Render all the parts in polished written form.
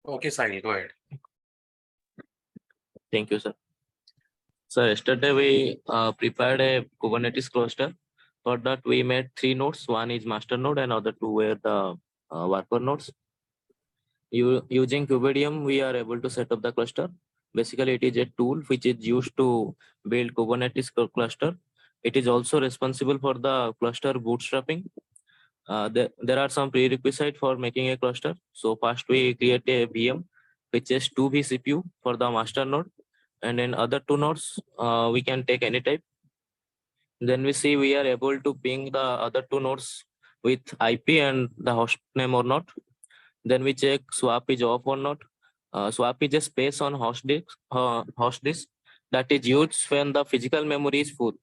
Okay, Sahil, go ahead. Thank you, sir. So yesterday we prepared a Kubernetes cluster. For that we made three nodes. One is master node and other two were the worker nodes. Using Kubedium, we are able to set up the cluster. Basically, it is a tool which is used to build Kubernetes cluster. It is also responsible for the cluster bootstrapping. There are some prerequisites for making a cluster. So first we create a VM, which is 2 vCPU for the master node. And in other two nodes, we can take any type. Then we see we are able to ping the other two nodes with IP and the host name or not. Then we check swap is off or not. Swap is a space on host disk that is used when the physical memory is full.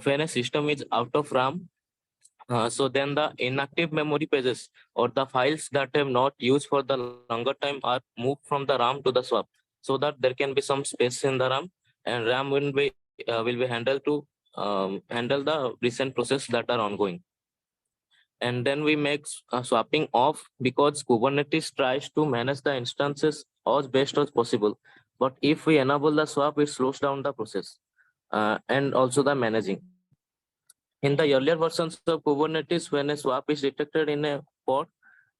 When a system is out of RAM, so then the inactive memory pages or the files that have not used for the longer time are moved from the RAM to the swap, so that there can be some space in the RAM, and RAM will be handled to handle the recent process that are ongoing. And then we make swapping off because Kubernetes tries to manage the instances as best as possible. But if we enable the swap, it slows down the process and also the managing. In the earlier versions of Kubernetes, when a swap is detected in a pod,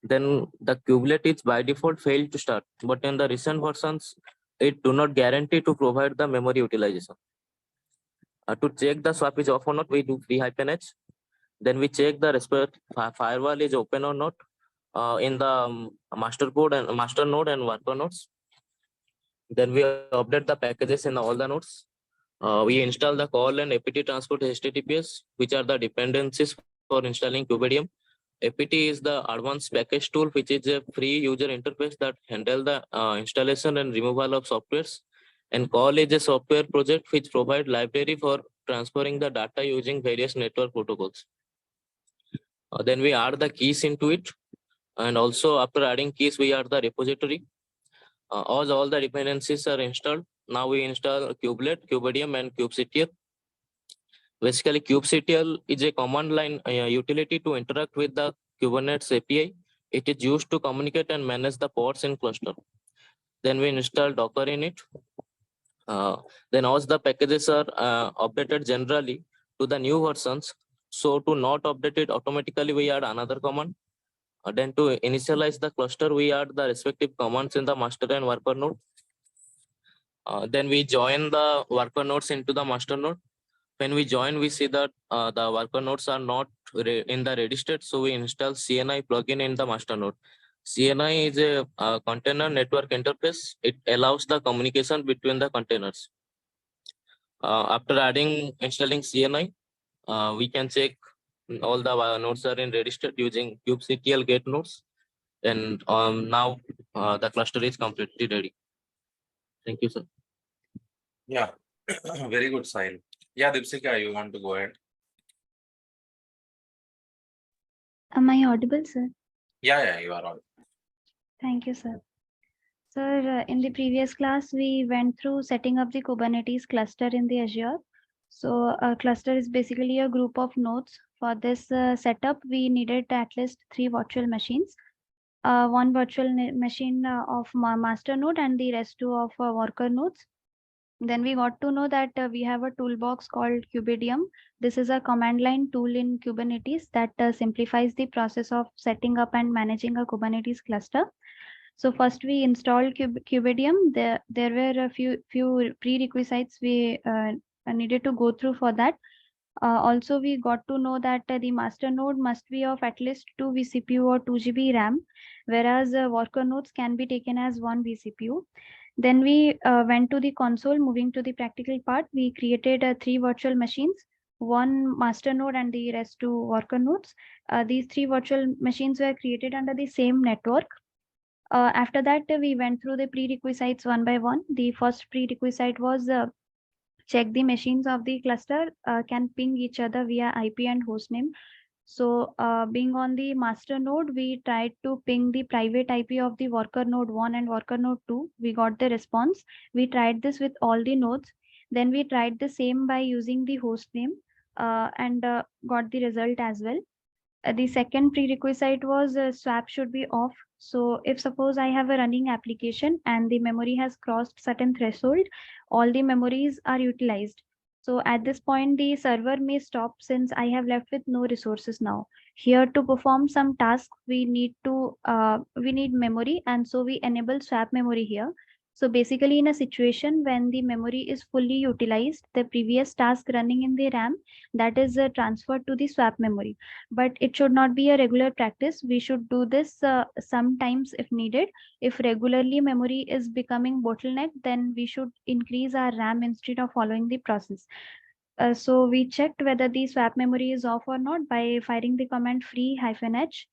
then the kubelet is by default failed to start. But in the recent versions, it do not guarantee to provide the memory utilization. To check the swap is off or not, we do free-h. Then we check the respect firewall is open or not in the master code and master node and worker nodes. Then we update the packages in all the nodes. We install the call and apt transport HTTPS, which are the dependencies for installing Kubedium. apt is the advanced package tool, which is a free user interface that handle the installation and removal of softwares. And call is a software project which provide library for transferring the data using various network protocols. Then we add the keys into it. And also after adding keys, we add the repository. As all the dependencies are installed, now we install Kubelet, Kubedium, and kubectl. Basically, kubectl is a command line utility to interact with the Kubernetes API. It is used to communicate and manage the pods in cluster. Then we install Docker in it. Then as the packages are updated generally to the new versions, so to not update it automatically, we add another command. Then to initialize the cluster, we add the respective commands in the master and worker node. Then we join the worker nodes into the master node. When we join, we see that the worker nodes are not in the ready state, so we install CNI plugin in the master node. CNI is a container network interface. It allows the communication between the containers. After installing CNI, we can check all the nodes are in ready state using kubectl get nodes. And now the cluster is completely ready. Thank you, sir. Yeah, very good, Sahil. Yeah, Deepsika, you want to go ahead? Am I audible, sir? Yeah, you are all. Thank you, sir. Sir, in the previous class, we went through setting up the Kubernetes cluster in the Azure. So a cluster is basically a group of nodes. For this setup, we needed at least 3 virtual machines. One virtual machine of master node and the rest 2 of worker nodes. Then we got to know that we have a toolbox called Kubedium. This is a command line tool in Kubernetes that simplifies the process of setting up and managing a Kubernetes cluster. So first we installed Kubedium. There were a few prerequisites we needed to go through for that. Also, we got to know that the master node must be of at least 2 vCPU or 2 GB RAM, whereas worker nodes can be taken as 1 vCPU. Then we went to the console. Moving to the practical part, we created 3 virtual machines, one master node and the rest 2 worker nodes. These 3 virtual machines were created under the same network. After that, we went through the prerequisites one by one. The first prerequisite was check the machines of the cluster can ping each other via IP and hostname. So being on the master node, we tried to ping the private IP of the worker node 1 and worker node 2. We got the response. We tried this with all the nodes. Then we tried the same by using the host name and got the result as well. The second prerequisite was swap should be off. So if suppose I have a running application and the memory has crossed certain threshold, all the memories are utilized. So at this point, the server may stop since I have left with no resources now. Here to perform some tasks, we need memory, and so we enable swap memory here. So basically, in a situation when the memory is fully utilized, the previous task running in the RAM, that is transferred to the swap memory. But it should not be a regular practice. We should do this sometimes if needed. If regularly memory is becoming bottleneck, then we should increase our RAM instead of following the process. So we checked whether the swap memory is off or not by firing the command free-h.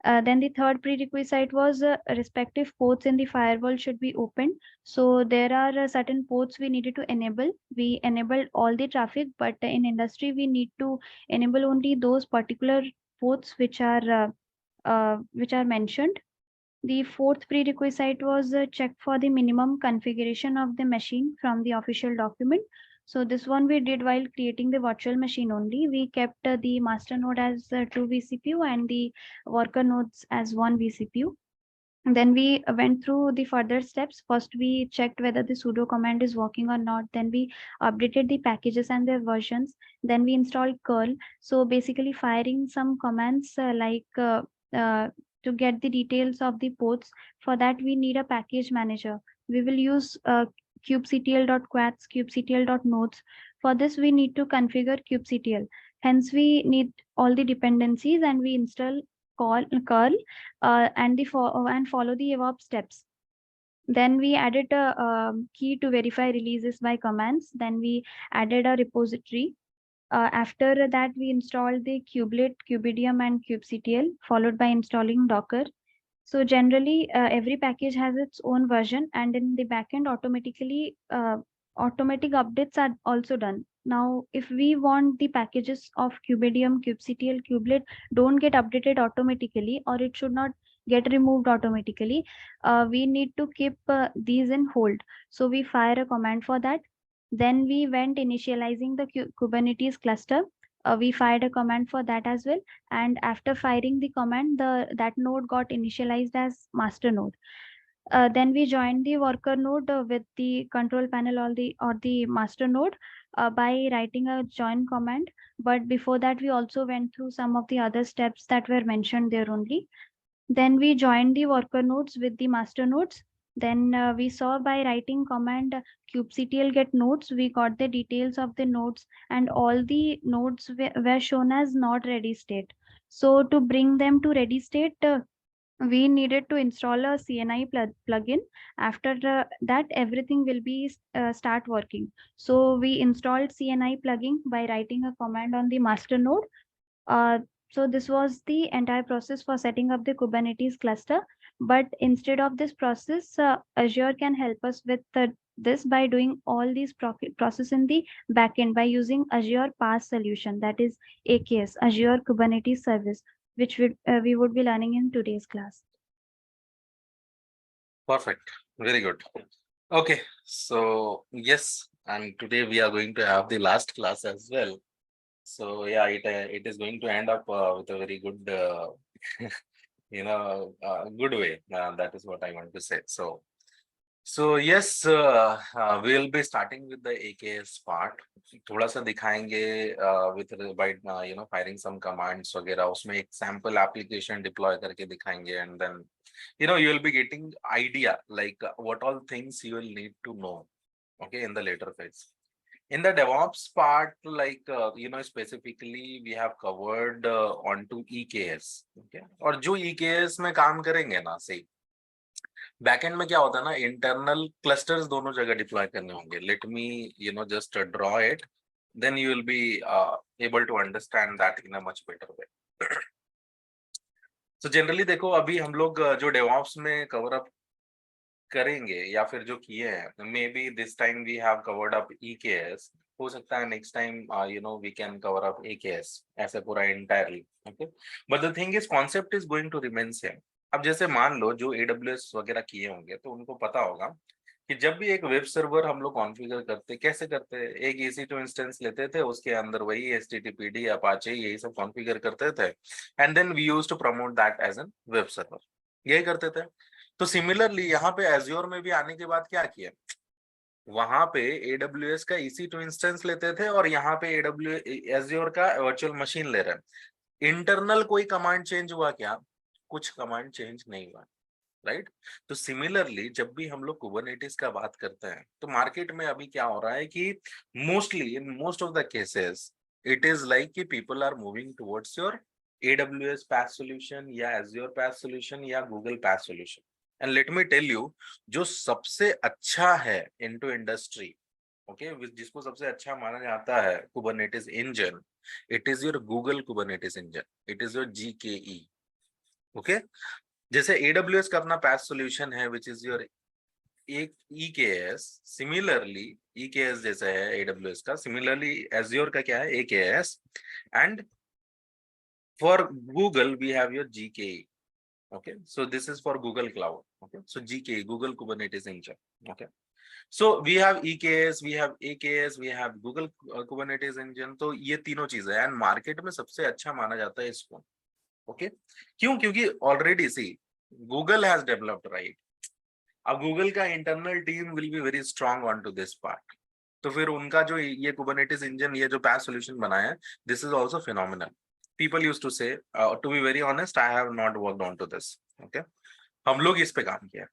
Then the third prerequisite was respective ports in the firewall should be opened. So there are certain ports we needed to enable. We enabled all the traffic, but in industry we need to enable only those particular ports which are mentioned. The fourth prerequisite was check for the minimum configuration of the machine from the official document. So this one we did while creating the virtual machine only. We kept the master node as 2 vCPU and the worker nodes as 1 vCPU. And then we went through the further steps. First, we checked whether the sudo command is working or not. Then we updated the packages and their versions. Then we installed curl. So basically firing some commands to get the details of the ports. For that, we need a package manager. We will use kubectl.quats, kubectl.nodes. For this, we need to configure kubectl. Hence, we need all the dependencies and we install curl and follow the above steps. Then we added a key to verify releases by commands. Then we added a repository. After that, we installed the kubelet, kubeadium, and kubectl, followed by installing Docker. So generally, every package has its own version, and in the backend, automatic updates are also done. Now, if we want the packages of kubeadium, kubectl, kubelet don't get updated automatically, or it should not get removed automatically, we need to keep these in hold. So we fire a command for that. Then we went initializing the Kubernetes cluster. We fired a command for that as well. And after firing the command, that node got initialized as master node. Then we joined the worker node with the control panel or the master node by writing a join command. But before that, we also went through some of the other steps that were mentioned there only. Then we joined the worker nodes with the master nodes. Then we saw by writing command kubectl get nodes, we got the details of the nodes, and all the nodes were shown as not ready state. So to bring them to ready state, we needed to install a CNI plugin. After that, everything will be start working. So we installed CNI plugin by writing a command on the master node. So this was the entire process for setting up the Kubernetes cluster. But instead of this process, Azure can help us with this by doing all these process in the backend by using Azure PaaS solution, that is AKS, Azure Kubernetes Service, which we would be learning in today's class. Perfect. Very good. Okay. So yes, and today we are going to have the last class as well. So yeah, it is going to end up with a very good, good way. That is what I want to say. So yes, we'll be starting with the AKS part. थोड़ा सा दिखाएंगे with by firing some commands वगैरह, उसमें एक sample application deploy करके दिखाएंगे, and then you will be getting idea like what all things you will need to know, okay, in the later phase. In the DevOps part, like specifically we have covered onto EKS, okay, और जो EKS में काम करेंगे ना, सही backend में क्या होता है ना, इंटरनल क्लस्टर्स दोनों जगह डिप्लॉय करने होंगे. Let me just draw it, then you will be able to understand that in a much better way. So generally देखो, अभी हम लोग जो डेवऑप्स में कवर अप करेंगे या फिर जो किए हैं, maybe this time we have covered up EKS. हो सकता है next time we can cover up AKS ऐसे पूरा entirely, okay. But the thing is concept is going to remain same. अब जैसे मान लो जो AWS वगैरह किए होंगे तो उनको पता होगा कि जब भी एक वेब सर्वर हम लोग कॉन्फ़िगर करते कैसे करते हैं, एक EC2 इंस्टेंस लेते थे, उसके अंदर वही HTTPD अपाचे यही सब कॉन्फ़िगर करते थे and then we used to promote that as an web server, यही करते थे। तो सिमिलरली यहाँ पे एज्योर में भी आने के बाद क्या किया, वहां पे AWS का EC2 इंस्टेंस लेते थे और यहाँ पे एज्योर का वर्चुअल मशीन ले रहे हैं। इंटरनल कोई कमांड चेंज हुआ क्या? कुछ कमांड चेंज नहीं हुआ, राइट? तो सिमिलरली जब भी हम लोग कुबरनेटिस का बात करते हैं तो मार्केट में अभी क्या हो रहा है कि mostly in most of the cases it is like कि people are moving towards your AWS PaaS solution या Azure PaaS solution या Google PaaS solution। And let me tell you, जो सबसे अच्छा है इनटू इंडस्ट्री, ओके, जिसको सबसे अच्छा माना जाता है Kubernetes engine, it is your Google Kubernetes engine, it is your GKE। Okay, जैसे AWS का अपना PaaS solution है which is your एक EKS, सिमिलरली EKS जैसा है AWS का, सिमिलरली Azure का क्या है AKS, and for Google we have your GKE। Okay, so this is for Google Cloud। Okay, so GKE, Google Kubernetes Engine। Okay, so we have EKS, we have AKS, we have Google Kubernetes Engine। तो ये तीनों चीजें हैं and market में सबसे अच्छा माना जाता है इसको। ओके, क्यों? क्योंकि already see Google has developed, right? अब गूगल का internal team will be very strong on to this part, तो फिर उनका जो ये कुबरनेटिस इंजन, ये जो PaaS solution बनाया है, this is also phenomenal. People used to say, to be very honest, I have not worked on to this. Okay, हम लोग इस पे काम किया,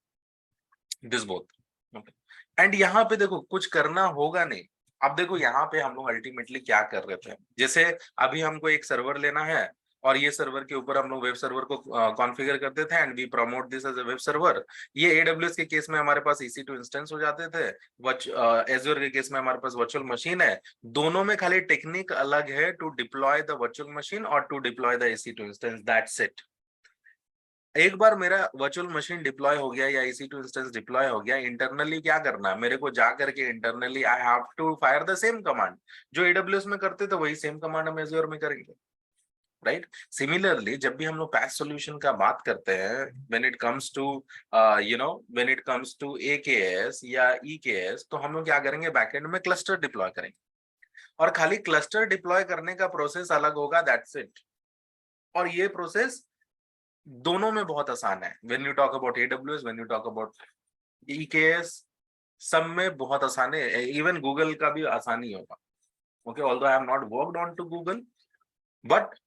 दिस बोथ। ओके, एंड यहाँ पे देखो कुछ करना होगा नहीं। अब देखो यहाँ पे हम लोग अल्टीमेटली क्या कर रहे थे, जैसे अभी हमको एक सर्वर लेना है और ये सर्वर के ऊपर हम लोग वेब सर्वर को कॉन्फ़िगर करते थे and we promote this as a web server. ये AWS के केस में हमारे पास EC2 इंस्टेंस हो जाते थे, एज्योर के केस में हमारे पास वर्चुअल मशीन है। दोनों में खाली टेक्निक अलग है, to deploy the virtual machine और to deploy the EC2 instance, that's it. एक बार मेरा वर्चुअल मशीन डिप्लॉय हो गया या EC2 इंस्टेंस डिप्लॉय हो गया, इंटरनली क्या करना है मेरे को, जा करके internally I have to fire the same command जो AWS में करते थे, वही सेम कमांड हम एज्योर में करेंगे, राइट? सिमिलरली जब भी हम लोग PaaS सॉल्यूशन का बात करते हैं, when it comes to when it comes to AKS या EKS, तो हम लोग क्या करेंगे, बैकएंड में क्लस्टर डिप्लॉय करेंगे और खाली क्लस्टर डिप्लॉय करने का प्रोसेस अलग होगा, दैट्स इट। और ये प्रोसेस दोनों में बहुत आसान है। When you talk about AWS, when you talk about EKS, सब में बहुत आसान है, इवन गूगल का भी आसान ही होगा। Okay, although I have not worked on to Google, but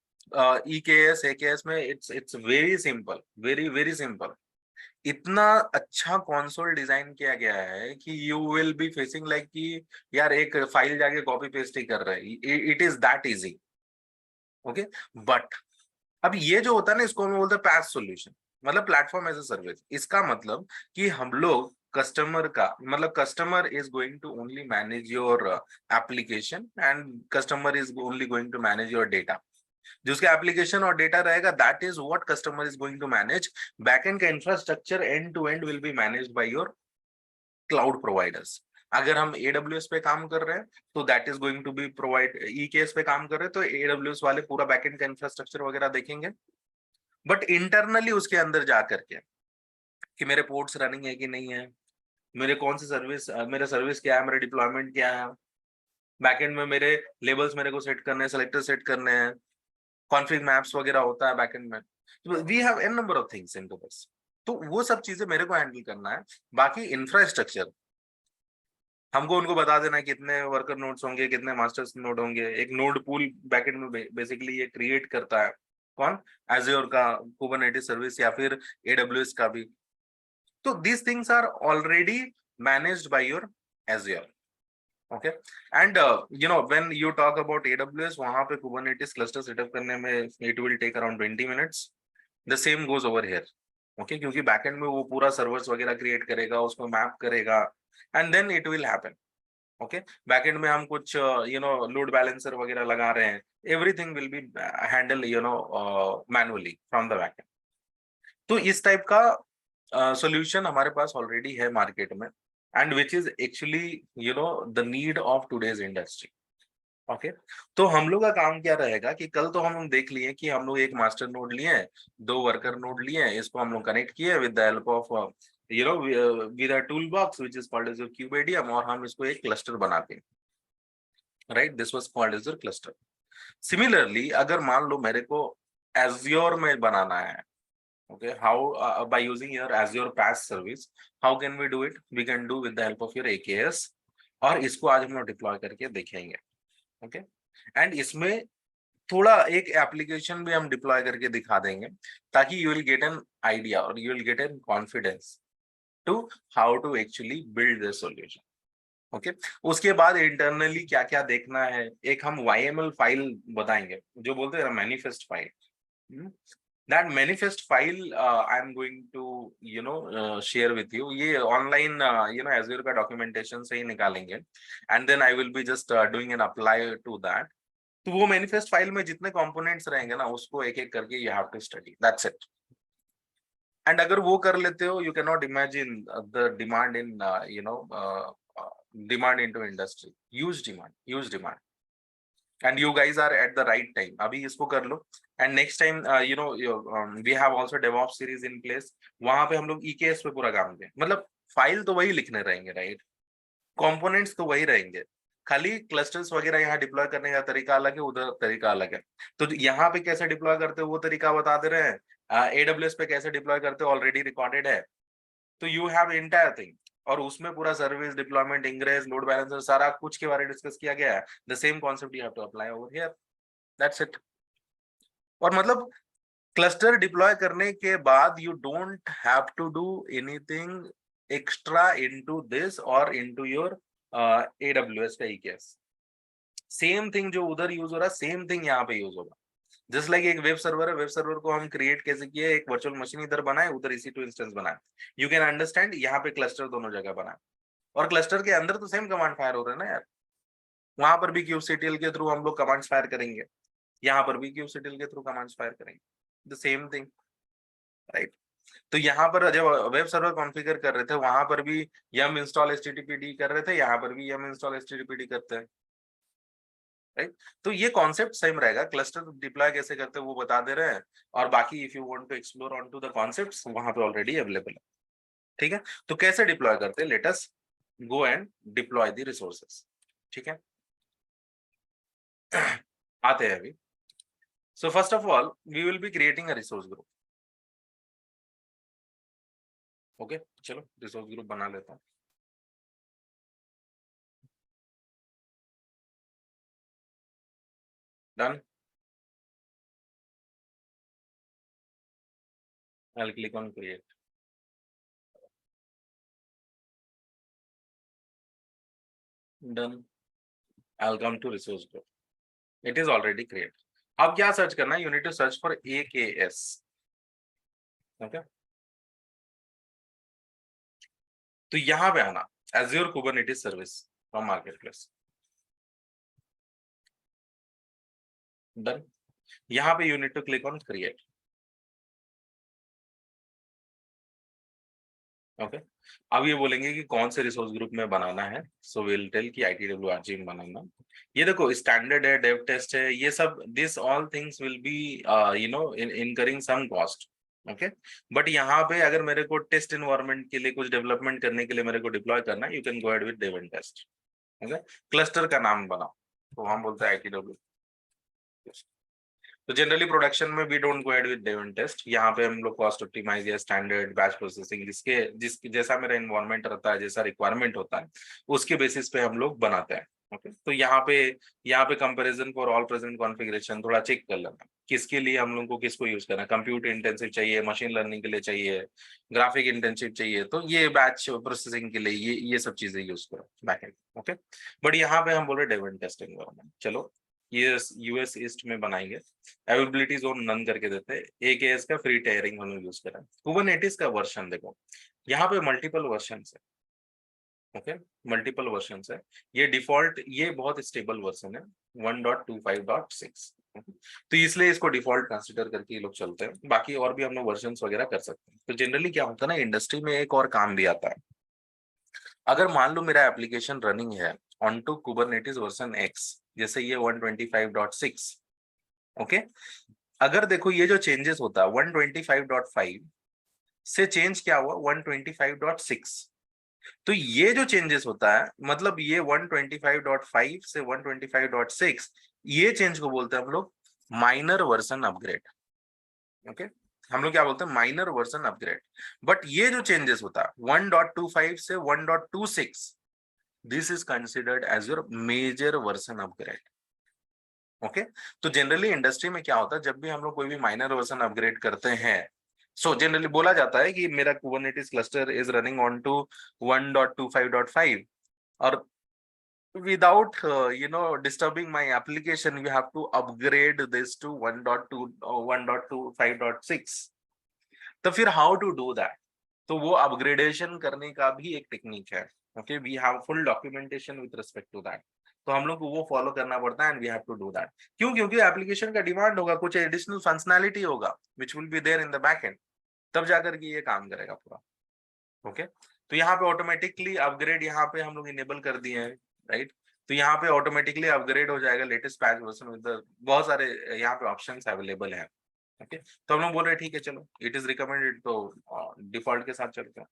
EKS AKS में it's very simple, very very simple. इतना अच्छा कंसोल डिजाइन किया गया है कि you will be facing like कि यार एक फाइल जाके कॉपी पेस्ट ही कर रहे हैं, it is that easy. Okay, but अब ये जो होता है ना, इसको हम बोलते हैं PaaS solution, मतलब प्लेटफॉर्म एज अ सर्विस। इसका मतलब कि हम लोग कस्टमर का, मतलब customer is going to only manage your application and customer is only going to manage your data. जो उसका एप्लीकेशन और डेटा रहेगा, that is what customer is going to manage. Backend का infrastructure end to end will be managed by your cloud providers. अगर हम AWS पे काम कर रहे हैं तो that is going to be provide, EKS पे काम कर रहे हैं तो AWS वाले पूरा बैकएंड का इंफ्रास्ट्रक्चर वगैरह देखेंगे। बट इंटरनली उसके अंदर जा करके कि मेरे पोर्ट्स रनिंग है कि नहीं है, मेरे कौन सी सर्विस, मेरा सर्विस क्या है, मेरा डिप्लॉयमेंट क्या है, बैकएंड में मेरे लेबल्स मेरे को सेट करने हैं, सेलेक्टर सेट करने हैं, कॉन्फिग मैप्स वगैरह होता है बैकएंड में, we have an number of things into this. तो वो सब चीजें मेरे को हैंडल करना है। बाकी इंफ्रास्ट्रक्चर हमको उनको बता देना है कितने वर्कर नोड्स होंगे, कितने मास्टर्स नोड होंगे। एक नोड पूल बैकएंड में बेसिकली ये क्रिएट करता है कौन, एज्योर का कुबरनेटिस सर्विस या फिर AWS का भी। तो these things are already managed by your Azure. Okay, and when you talk about AWS, वहां पे कुबरनेटिस क्लस्टर सेटअप करने में it will take around 20 minutes. The same goes over here. Okay, क्योंकि बैकएंड में वो पूरा सर्वर्स वगैरह create करेगा, उसको मैप करेगा and then it will happen. Okay, backend में हम कुछ लोड बैलेंसर वगैरह लगा रहे हैं, everything will be handled manually from the backend. तो इस टाइप का सॉल्यूशन हमारे पास ऑलरेडी है मार्केट में, and which is actually the need of today's industry. Okay, तो हम लोग का काम क्या रहेगा कि कल तो हम देख लिए कि हम लोग एक मास्टर नोड लिए हैं, 2 वर्कर नोड लिए हैं, इसको हम लोग कनेक्ट किए with the help of with a toolbox which is called as a kubedium, और हम इसको एक cluster बनाते हैं, right? This was called as a cluster. Similarly, अगर मान लो मेरे को Azure में बनाना है, okay, how by using your Azure PaaS service, how can we do it? We can do with the help of your AKS, और इसको आज हम लोग डिप्लॉय करके देखेंगे, ओके? एंड इसमें थोड़ा एक एप्लीकेशन भी हम डिप्लॉय करके दिखा देंगे, ताकि you will get an idea और you will get an confidence to how to actually build the solution, okay? उसके बाद इंटरनली क्या क्या देखना है, एक हम YML फाइल बताएंगे, जो बोलते हैं manifest file. That manifest file I'm going to share with you. ये online Azure का documentation से ही निकालेंगे, and then I will be just doing an apply to that. तो वो manifest file में जितने components रहेंगे ना, उसको एक एक करके you have to study. That's it. And अगर वो कर लेते हो, you cannot imagine the demand in demand into industry. Huge demand. And you guys are at the right time. अभी इसको कर लो, and next time we have also DevOps series in place. वहां पे हम लोग EKS पे पूरा काम करें, मतलब फाइल तो वही लिखने रहेंगे, राइट? कंपोनेंट्स तो वही रहेंगे, खाली क्लस्टर्स वगैरह यहाँ डिप्लॉय करने का तरीका अलग है, उधर तरीका अलग है। तो यहाँ पे कैसे डिप्लॉय करते हो वो तरीका बता दे रहे हैं, AWS पे कैसे डिप्लॉय करते हो ऑलरेडी रिकॉर्डेड है। तो यू हैव एंटायर थिंग, और उसमें पूरा service deployment, ingress, load balancer, सारा कुछ के बारे में डिस्कस किया गया है। The same concept you have to apply over here, that's it. और मतलब क्लस्टर डिप्लॉय करने के बाद you don't have to do anything extra into this और इनटू योर AWS का EKS। सेम थिंग जो उधर यूज हो रहा है, सेम थिंग यहाँ पे यूज होगा। जस्ट लाइक एक वेब सर्वर है, वेब सर्वर को हम क्रिएट कैसे किए, एक वर्चुअल मशीन इधर बनाए, उधर EC2 इंस्टेंस बनाए। यू कैन अंडरस्टैंड, यहाँ पे क्लस्टर दोनों जगह बनाए, और क्लस्टर के अंदर तो सेम कमांड फायर हो रहा है ना यार। वहां पर भी kubectl के थ्रू हम लोग कमांड्स फायर करेंगे, यहाँ पर भी kubectl के थ्रू कमांड्स फायर करेंगे, द सेम थिंग, राइट? तो यहाँ पर जब वेब सर्वर कॉन्फ़िगर कर रहे थे, वहां पर भी yum install httpd कर रहे थे, यहाँ पर भी yum install httpd करते हैं, राइट? तो ये कॉन्सेप्ट सेम रहेगा। क्लस्टर डिप्लॉय कैसे करते हैं वो बता दे रहे हैं, और बाकी if you want to explore on to the concepts, वहां पे ऑलरेडी अवेलेबल है, ठीक है? तो कैसे डिप्लॉय करते हैं, let us go and deploy the resources, ठीक है? आते हैं अभी। So first of all we will be creating a resource group, okay? चलो रिसोर्स ग्रुप बना लेता हूँ। Done. I'll click on create. Done. I'll come to resource group. It is already created. अब क्या सर्च करना है? You need to search for AKS. Okay. तो यहाँ पे आना Azure Kubernetes Service from Marketplace. Done. यहाँ पे you need to click on create. Okay अब ये बोलेंगे कि कौन से रिसोर्स ग्रुप में बनाना है, सो विल टेल कि ITWRG में बनाना। ये देखो स्टैंडर्ड है, डेव टेस्ट है, ये सब this all things will be incurring some cost, okay? But यहाँ पे अगर मेरे को टेस्ट एनवायरनमेंट के लिए कुछ डेवलपमेंट करने के लिए मेरे को डिप्लॉय करना है, you can go ahead with dev and test, okay? Cluster का नाम बनाओ, तो हम बोलते हैं ITW। तो जनरली प्रोडक्शन में we don't go ahead with dev and test, यहाँ पे हम लोग कॉस्ट ऑप्टिमाइज या स्टैंडर्ड बैच प्रोसेसिंग जिसके जैसा मेरा एनवायरनमेंट रहता है, जैसा रिक्वायरमेंट होता है, उसके बेसिस पे हम लोग बनाते हैं, ओके? तो यहाँ पे comparison for all present configuration थोड़ा चेक कर लेना, किसके लिए हम लोग को किसको यूज करना है। कंप्यूट इंटेंसिव चाहिए, मशीन लर्निंग के लिए चाहिए, ग्राफिक इंटेंसिव चाहिए, तो ये बैच प्रोसेसिंग के लिए ये सब चीजें यूज करो बैकएंड, ओके? बट यहाँ पे हम बोल रहे डेव एंड टेस्ट एनवायरनमेंट। चलो ये US ईस्ट में बनाएंगे, अवेलेबिलिटी जोन नन करके देते हैं। AKS का फ्री टेयरिंग हम यूज करें। कुबरनेटिस का वर्जन देखो, यहाँ पे मल्टीपल वर्जन है, ओके? मल्टीपल वर्जन है। ये डिफॉल्ट, ये बहुत स्टेबल वर्जन है 1.25.6, तो इसलिए इसको डिफॉल्ट कंसीडर करके ये लोग चलते हैं। बाकी और भी हम लोग वर्जन वगैरह कर सकते हैं। तो जनरली क्या होता है ना, इंडस्ट्री में एक और काम भी आता है। अगर मान लो मेरा एप्लीकेशन रनिंग है on to Kubernetes version X, जैसे ये 125.6, ओके? अगर देखो ये जो चेंजेस होता है 125.5 से चेंज क्या हुआ 125.6। तो ये जो चेंजेस होता है मतलब ये 125.5 से 125.6 ये चेंज को बोलते हैं हम लोग माइनर वर्जन अपग्रेड। ओके, हम लोग क्या बोलते हैं माइनर वर्जन अपग्रेड। बट ये जो चेंजेस होता है 1.25 से 1.26 this is considered as your major version upgrade. Okay, तो जनरली इंडस्ट्री में क्या होता है जब भी हम लोग कोई भी माइनर वर्जन अपग्रेड करते हैं सो जनरली बोला जाता है कि मेरा Kubernetes cluster is running on to 1.25.5 और without disturbing my application you have to upgrade this to 1.2 1.25.6। तो फिर हाउ टू डू दैट, तो वो अपग्रेडेशन करने का भी एक टेक्निक है। Okay, we have full documentation with respect to that, तो हम लोग को वो फॉलो करना पड़ता है and we have to do that. क्यों? क्योंकि एप्लीकेशन का डिमांड होगा, कुछ एडिशनल फंक्शनैलिटी होगा which will be there in the back end, तब जाकर के ये काम करेगा पूरा। ओके, तो यहाँ पे ऑटोमेटिकली अपग्रेड यहाँ पे हम लोग इनेबल कर दिए हैं, राइट। तो यहाँ पे ऑटोमेटिकली अपग्रेड हो जाएगा लेटेस्ट पैच वर्जन विद बहुत सारे यहाँ पे ऑप्शंस अवेलेबल है। ओके, तो हम लोग बोल रहे ठीक है चलो इट इज रिकमेंडेड, तो डिफॉल्ट के साथ चलते हैं।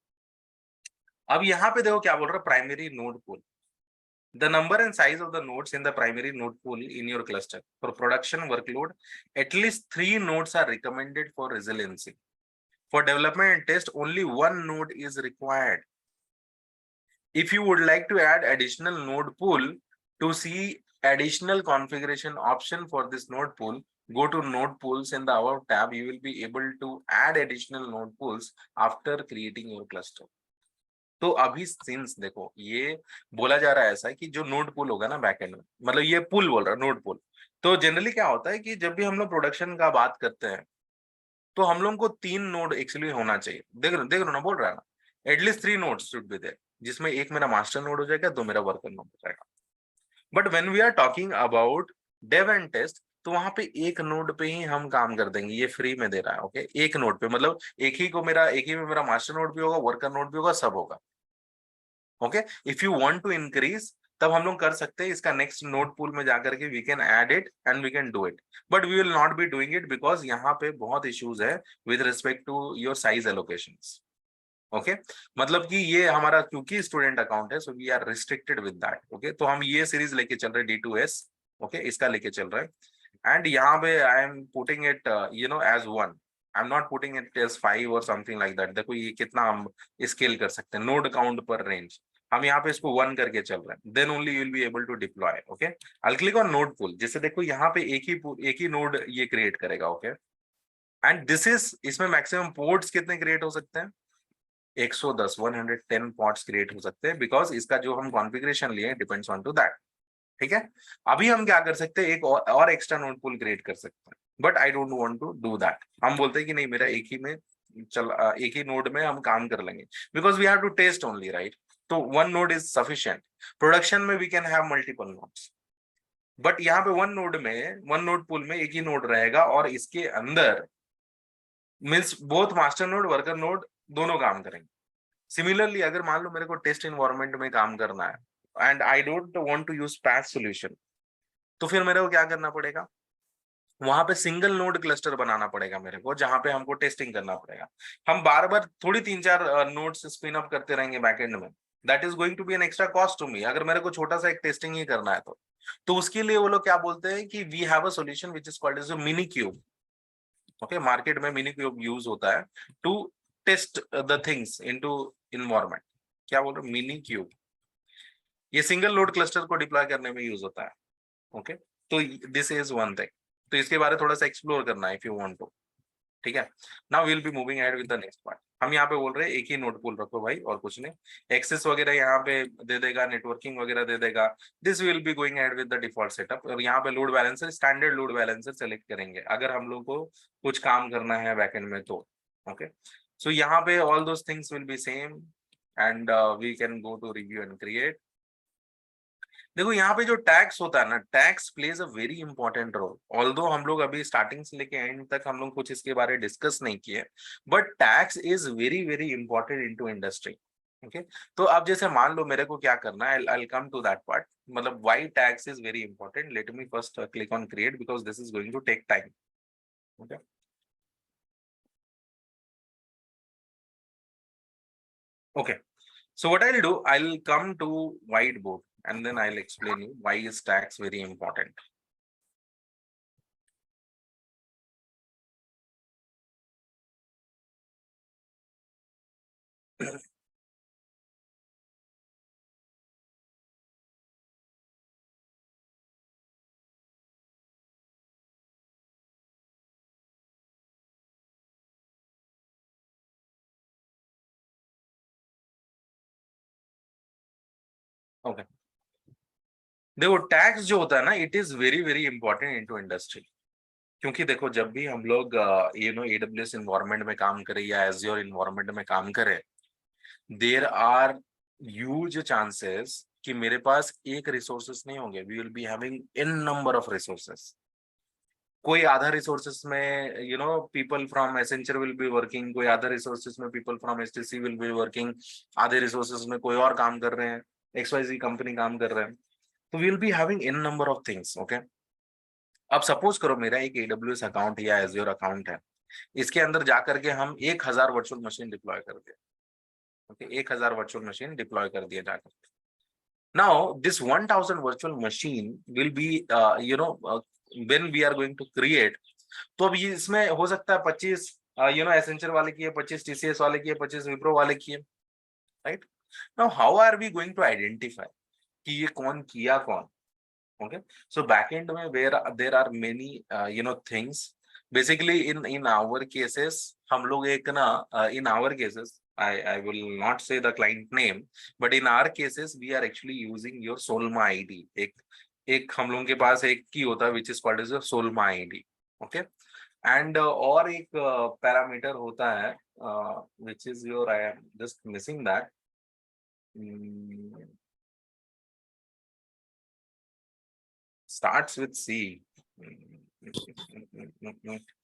अब यहाँ पे देखो क्या बोल रहा है primary node pool. The number and size of the nodes in the primary node pool in your cluster for production workload, at least 3 nodes are recommended for resiliency. For development and test, only 1 node is required. If you would like to add additional node pool, to see additional configuration option for this node pool, go to node pools in the above tab. You will be able to add additional node pools after creating your cluster. तो अभी since देखो ये बोला जा रहा है ऐसा है कि जो नोड पुल होगा ना बैकएंड में, मतलब ये पुल बोल रहा है नोड पुल, तो जनरली क्या होता है कि जब भी हम लोग प्रोडक्शन का बात करते हैं तो हम लोग को 3 नोड एक्चुअली होना चाहिए। देख रहे हो ना, बोल रहा है ना at least 3 nodes should be there, जिसमें एक मेरा मास्टर नोड हो जाएगा, 2 मेरा वर्कर नोड हो जाएगा। But when we are talking about dev and test, तो वहां पे एक नोड पे ही हम काम कर देंगे, ये फ्री में दे रहा है। ओके, एक नोड पे मतलब एक ही में मेरा मास्टर नोड भी होगा, वर्कर नोड भी होगा, सब होगा। Okay, if you want to increase तब हम लोग कर सकते हैं इसका नेक्स्ट नोड पूल में जाकर के we can add it and we can do it, but we will not be doing it because यहाँ पे बहुत इश्यूज है with respect to your size allocations. Okay, मतलब कि ये हमारा क्योंकि स्टूडेंट अकाउंट है so we are restricted with that. Okay, तो हम ये सीरीज लेके चल रहे D2S। ओके, इसका लेके चल रहे हैं एंड यहाँ पे I am putting it as 1, I am not putting it as 5 और समथिंग लाइक दैट। देखो ये कितना हम स्केल कर सकते हैं नोड काउंट पर रेंज, हम यहाँ पे इसको 1 करके चल रहे हैं, then only you will be able to deploy. Okay, I will click on node pool, जैसे देखो यहाँ पे एक ही नोड ये क्रिएट करेगा। ओके, एंड दिस इज इसमें मैक्सिमम पोर्ट्स कितने क्रिएट हो सकते हैं 110 110 पोर्ट्स क्रिएट हो सकते हैं, बिकॉज इसका जो हम कॉन्फ़िगरेशन लिए डिपेंड्स ऑन टू दैट। ठीक है, अभी हम क्या कर सकते हैं एक और एक्स्ट्रा नोड पूल क्रिएट कर सकते हैं, but I don't want to do that. हम बोलते हैं कि नहीं मेरा एक ही नोड में हम काम कर लेंगे, because we have to test only, right. तो 1 नोड इज सफिशिएंट। प्रोडक्शन में we can have multiple nodes, but यहाँ पे 1 नोड पूल में एक ही नोड रहेगा और इसके अंदर means both master node worker node दोनों काम करेंगे। सिमिलरली अगर मान लो मेरे को टेस्ट इन्वायरमेंट में काम करना है and I don't want to use patch solution, तो फिर मेरे को क्या करना पड़ेगा, वहां पे सिंगल नोड क्लस्टर बनाना पड़ेगा मेरे को, जहां पे हमको टेस्टिंग करना पड़ेगा। हम बार बार थोड़ी 3-4 नोड्स स्पिन अप करते रहेंगे बैकएंड में, that is going to be an extra cost to me. अगर मेरे को छोटा सा एक टेस्टिंग ही करना है तो उसके लिए वो लोग क्या बोलते हैं कि we have a solution which is called as a minikube. Okay, market में मिनी क्यूब यूज होता है to test the things into environment. क्या बोल रहे मिनी क्यूब, ये सिंगल नोड क्लस्टर को डिप्लॉय करने में यूज होता है। ओके, तो दिस इज वन थिंग, तो इसके बारे में थोड़ा सा एक्सप्लोर करना है इफ यू वांट टू। ठीक है, now we will be moving ahead with the next part. हम यहाँ पे बोल रहे हैं एक ही नोड पूल रखो भाई और कुछ नहीं, एक्सेस वगैरह यहाँ पे दे देगा, नेटवर्किंग वगैरह दे देगा, this will be going ahead with the default setup. और यहाँ पे load balancer standard load balancer select करेंगे अगर हम लोग को कुछ काम करना है बैकएंड में तो। ओके, सो यहाँ पे all those things will be same and we can go to review and create. देखो यहाँ पे जो टैक्स होता है ना, tags plays a very important role. Although हम लोग अभी स्टार्टिंग से लेके एंड तक हम लोग कुछ इसके बारे में डिस्कस नहीं किए, but tax is very very important into industry. Okay, तो अब जैसे मान लो मेरे को क्या करना है, I will come to that part, मतलब why tags is very important. Let me first click on create because this is going to take time. Okay, Okay. So what I'll do, I'll come to whiteboard and then I'll explain you why is tax very important. Okay. देखो tax जो होता है ना, it is very very important into industry. क्योंकि देखो जब भी हम लोग AWS इन्वायरमेंट में काम करें या एज़्योर इन्वायरमेंट में काम करें, देयर आर ह्यूज चांसेस कि मेरे पास एक रिसोर्सेस नहीं होंगे, we will be having in number of resources. कोई आधा रिसोर्सेस में people from Accenture will be working, कोई आधा रिसोर्सेस में people from HTC will be working, आधे रिसोर्सेस में कोई और काम कर रहे हैं, XYZ कंपनी काम कर रहे हैं। तो we will be having in number of things. Okay, अब सपोज करो मेरा एक AWS अकाउंट या एज़्योर अकाउंट है, इसके अंदर जाकर के हम 1000 वर्चुअल मशीन डिप्लॉय कर दिए। ओके, 1000 वर्चुअल मशीन डिप्लॉय कर दिए जाकर। Now this 1000 virtual machine will be when we are going to create, तो अब ये इसमें हो सकता है 25 एसेंचर वाले की है, 25 TCS वाले की है, 25 विप्रो वाले की है, right? Now how are we going to identify कि ये कौन किया कौन? Okay, so backend में where there are many things. Basically in our cases हम लोग एक ना in our cases I will not say the client name, but in our cases we are actually using your Solma ID. एक हम लोगों के पास एक की होता है which is called as a Solma ID. Okay, and और एक पैरामीटर होता है which is your, I am just missing that. Starts with C.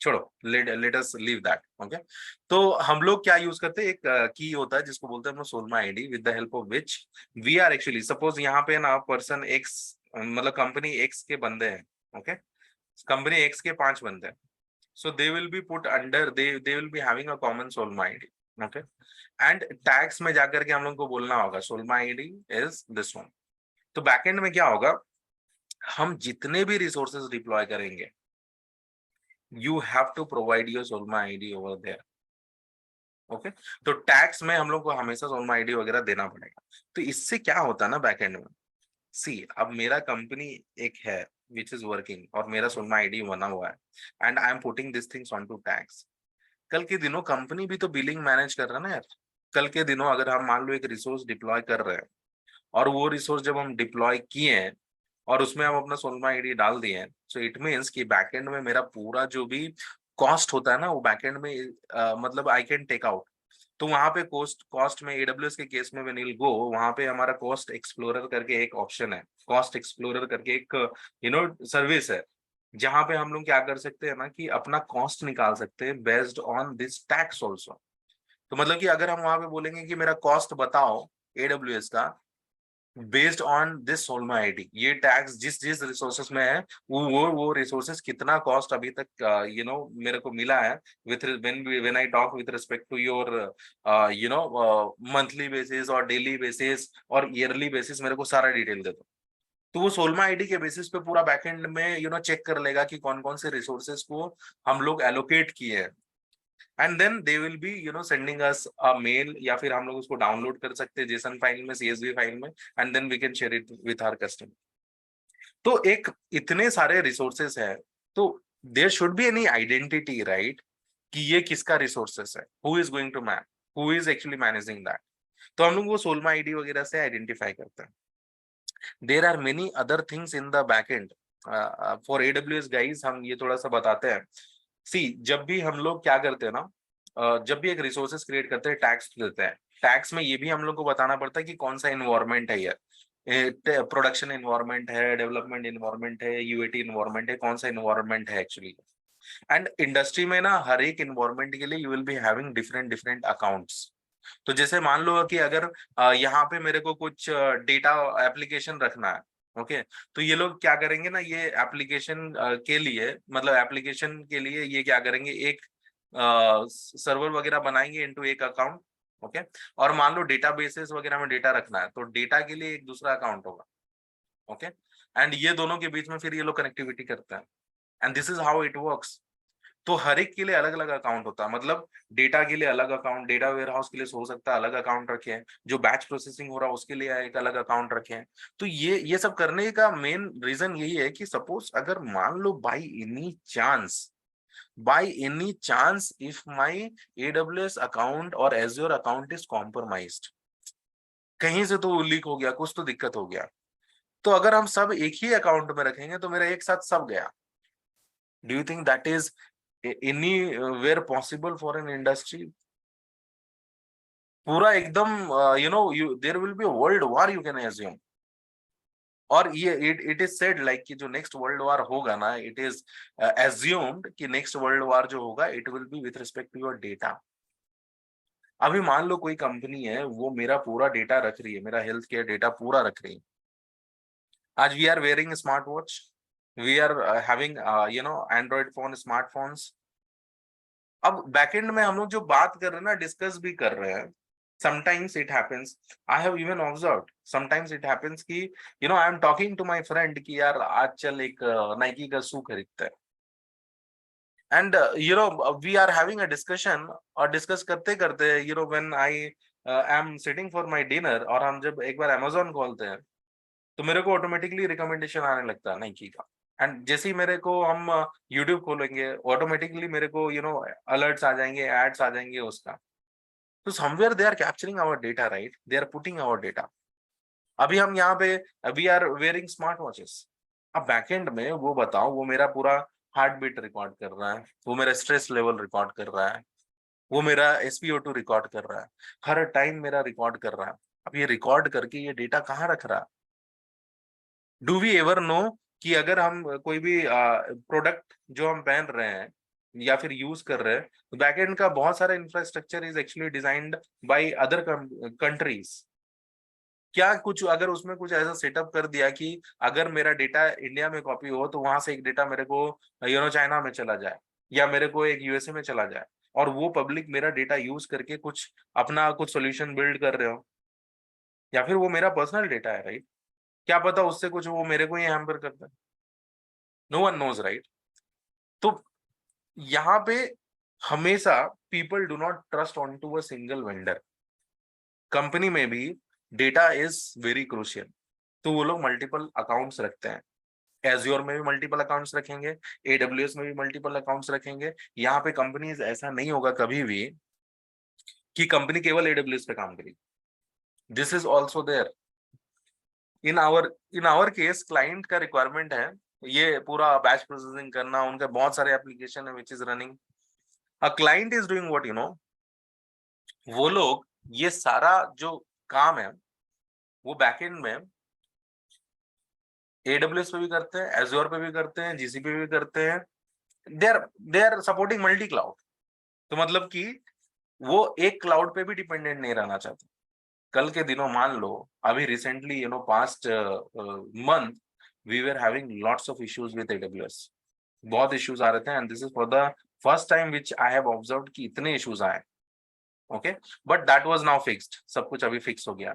छोड़ो, let us leave that. Okay, तो हम लोग क्या यूज करते हैं, एक की होता है जिसको बोलते हैं हम solma ID, with the help of which we are actually, suppose यहाँ पे ना पर्सन एक्स, मतलब कंपनी एक्स के बंदे हैं। ओके, कंपनी एक्स के 5 बंदे हैं, so they will be put under, they will be having a common solma id. Okay, and tags में जाकर के हम लोग को बोलना होगा solma id is this one. तो बैकएंड में क्या होगा, हम जितने भी रिसोर्सेज डिप्लॉय करेंगे, you have to provide your solma ID over there. Okay, तो टैक्स में हम लोग को हमेशा सोल्मा आईडी वगैरह देना पड़ेगा। तो इससे क्या होता है ना बैकएंड में, सी अब मेरा कंपनी एक है विच इज वर्किंग और मेरा सोल्मा आईडी बना हुआ है, and I am putting this things on to tags. कल के दिनों कंपनी भी तो बिलिंग मैनेज कर रहा है ना यार। कल के दिनों अगर हम मान लो एक रिसोर्स डिप्लॉय कर रहे हैं, और वो रिसोर्स जब हम डिप्लॉय किए हैं और उसमें हम अपना सोल्मा आईडी डाल दिए हैं, सो इट मीन्स कि बैकएंड में मेरा पूरा जो भी कॉस्ट होता है ना, वो बैकएंड में मतलब आई कैन टेक आउट। तो वहां पे कॉस्ट में AWS के केस में व्हेन यू विल गो, वहां पे हमारा कॉस्ट एक्सप्लोरर करके एक ऑप्शन है, कॉस्ट एक्सप्लोरर करके एक सर्विस है, जहां पे हम लोग क्या कर सकते हैं ना कि अपना कॉस्ट निकाल सकते हैं based on this tax also. तो मतलब कि अगर हम वहां पे बोलेंगे कि मेरा कॉस्ट बताओ AWS का बेस्ड ऑन दिस सोल्मा आईडी, ये टैक्स जिस जिस रिसोर्सेस में है, वो रिसोर्सेस कितना कॉस्ट अभी तक मेरे को मिला है, with when I talk with respect to your monthly basis और डेली बेसिस और ईयरली बेसिस, मेरे को सारा डिटेल दे दो। तो वो सोल्मा आईडी के बेसिस पे पूरा बैकएंड में चेक कर लेगा कि कौन कौन से रिसोर्सेस को हम लोग एलोकेट किए हैं, and then they will be sending us a mail, या फिर हम लोग उसको डाउनलोड कर सकते हैं जेसन फाइल में, CSV फाइल में, and then we can share it with our customer. तो एक इतने सारे रिसोर्सेस है, तो there should be any identity, right, कि ये किसका रिसोर्सेस है, who is going to man, who is actually managing that. तो हम लोग वो सोल्मा आईडी वगैरह से आइडेंटिफाई करते हैं। There are many other things in the backend for AWS guys, हम ये थोड़ा सा बताते हैं। सी जब भी हम लोग क्या करते हैं ना, जब भी एक रिसोर्सेस क्रिएट करते हैं, टैक्स देते हैं, टैक्स में ये भी हम लोग को बताना पड़ता है कि कौन सा इन्वायरमेंट है, ये प्रोडक्शन इन्वायरमेंट है, डेवलपमेंट इन्वायरमेंट है, UAT इन्वायरमेंट है, कौन सा इन्वायरमेंट है एक्चुअली। एंड इंडस्ट्री में ना हर एक इन्वायरमेंट के लिए you will be having different different accounts. तो जैसे मान लो कि अगर यहाँ पे मेरे को कुछ डेटा एप्लीकेशन रखना है, ओके, तो ये लोग क्या करेंगे ना, ये एप्लीकेशन के लिए, मतलब एप्लीकेशन के लिए ये क्या करेंगे, एक सर्वर वगैरह बनाएंगे इनटू एक अकाउंट, ओके और मान लो डेटाबेसेस वगैरह में डेटा रखना है तो डेटा के लिए एक दूसरा अकाउंट होगा, ओके एंड ये दोनों के बीच में फिर ये लोग कनेक्टिविटी करते हैं and this is how it works. तो हर एक के लिए अलग अलग अकाउंट होता है, मतलब डेटा के लिए अलग अकाउंट, डेटा वेयर हाउस के लिए हो सकता है अलग अकाउंट रखे, जो बैच प्रोसेसिंग हो रहा है उसके लिए एक अलग अकाउंट रखे। तो ये सब करने का मेन रीजन यही है कि सपोज अगर मान लो by any chance if my AWS account और Azure अकाउंट इज कॉम्प्रोमाइज्ड, कहीं से तो लीक हो गया, कुछ तो दिक्कत हो गया, तो अगर हम सब एक ही अकाउंट में रखेंगे तो मेरा एक साथ सब गया। Do you think that is anywhere possible for an industry? पूरा एकदम there will be world war you can assume। और ये इट इज सेड लाइक कि जो नेक्स्ट वर्ल्ड वॉर होगा ना, इट इज assumed कि नेक्स्ट वर्ल्ड वॉर जो होगा it will be with respect to your data. अभी मान लो कोई कंपनी है वो मेरा पूरा डेटा रख रही है, मेरा हेल्थ केयर डेटा पूरा रख रही है। आज we are wearing smart watch, we are having android phone, smartphones. अब बैकएंड में हम लोग जो बात कर रहे हैं ना, डिस्कस भी कर रहे हैं, sometimes it happens, I have even observed, sometimes it happens कि I am talking to my friend कि यार आज चल एक नाइकी का शू खरीदते हैं and we are having a discussion और डिस्कस करते करते when I am sitting for my dinner और हम जब एक बार Amazon खोलते हैं तो मेरे को ऑटोमेटिकली रिकमेंडेशन आने लगता है नाइकी का। एंड जैसे ही मेरे को हम यूट्यूब खोलेंगे ऑटोमेटिकली मेरे को अलर्ट्स आ जाएंगे, एड्स आ जाएंगे उसका। तो somewhere they are capturing our data, right, they are putting our data. अभी हम यहाँ पे we are wearing smart watches, अब बैकएंड में वो बताओ, वो मेरा पूरा हार्ट बीट रिकॉर्ड कर रहा है, वो मेरा स्ट्रेस लेवल रिकॉर्ड कर रहा है, वो मेरा SpO2 रिकॉर्ड कर रहा है, हर टाइम मेरा रिकॉर्ड कर रहा है। अब ये रिकॉर्ड करके ये डेटा कहाँ रख रहा है? डू वी एवर नो कि अगर हम कोई भी प्रोडक्ट जो हम पहन रहे हैं या फिर यूज कर रहे हैं, बैकएंड का बहुत सारा infrastructure is actually designed by other countries. क्या कुछ अगर उसमें कुछ ऐसा सेटअप कर दिया कि अगर मेरा डेटा इंडिया में कॉपी हो तो वहां से एक डेटा मेरे को चाइना में चला जाए या मेरे को एक USA में चला जाए और वो पब्लिक मेरा डेटा यूज करके कुछ अपना कुछ सॉल्यूशन बिल्ड कर रहे हो, या फिर वो मेरा पर्सनल डेटा है, राइट, क्या पता उससे कुछ वो मेरे को ही हैम्पर करता है। No one knows, right. तो यहाँ पे हमेशा people do not trust on to a single vendor. Company में भी डेटा इज वेरी क्रूशियल, तो वो लोग मल्टीपल अकाउंट्स रखते हैं। एज्योर में भी मल्टीपल अकाउंट्स रखेंगे, AWS में भी मल्टीपल अकाउंट्स रखेंगे। यहाँ पे कंपनीज ऐसा नहीं होगा कभी भी कि कंपनी केवल AWS पे काम करेगी। This is also there in our case. Client का रिक्वायरमेंट है ये पूरा बैच प्रोसेसिंग करना, उनके बहुत सारे एप्लीकेशन है which is running. A client is doing what, वो लोग ये सारा जो काम है वो बैकएंड में AWS पे भी करते हैं, एज्योर पे भी करते हैं, GCP पे भी करते हैं। They are supporting multi cloud. तो मतलब कि वो एक क्लाउड पे भी डिपेंडेंट नहीं रहना चाहते। कल के दिनों मान लो, अभी recently past month we were having lots of issues with AWS। बहुत इश्यूज आ रहे थे and this is for the first time which I have observed कि इतने इश्यूज आए। Okay, but that was now fixed, सब कुछ अभी फिक्स हो गया।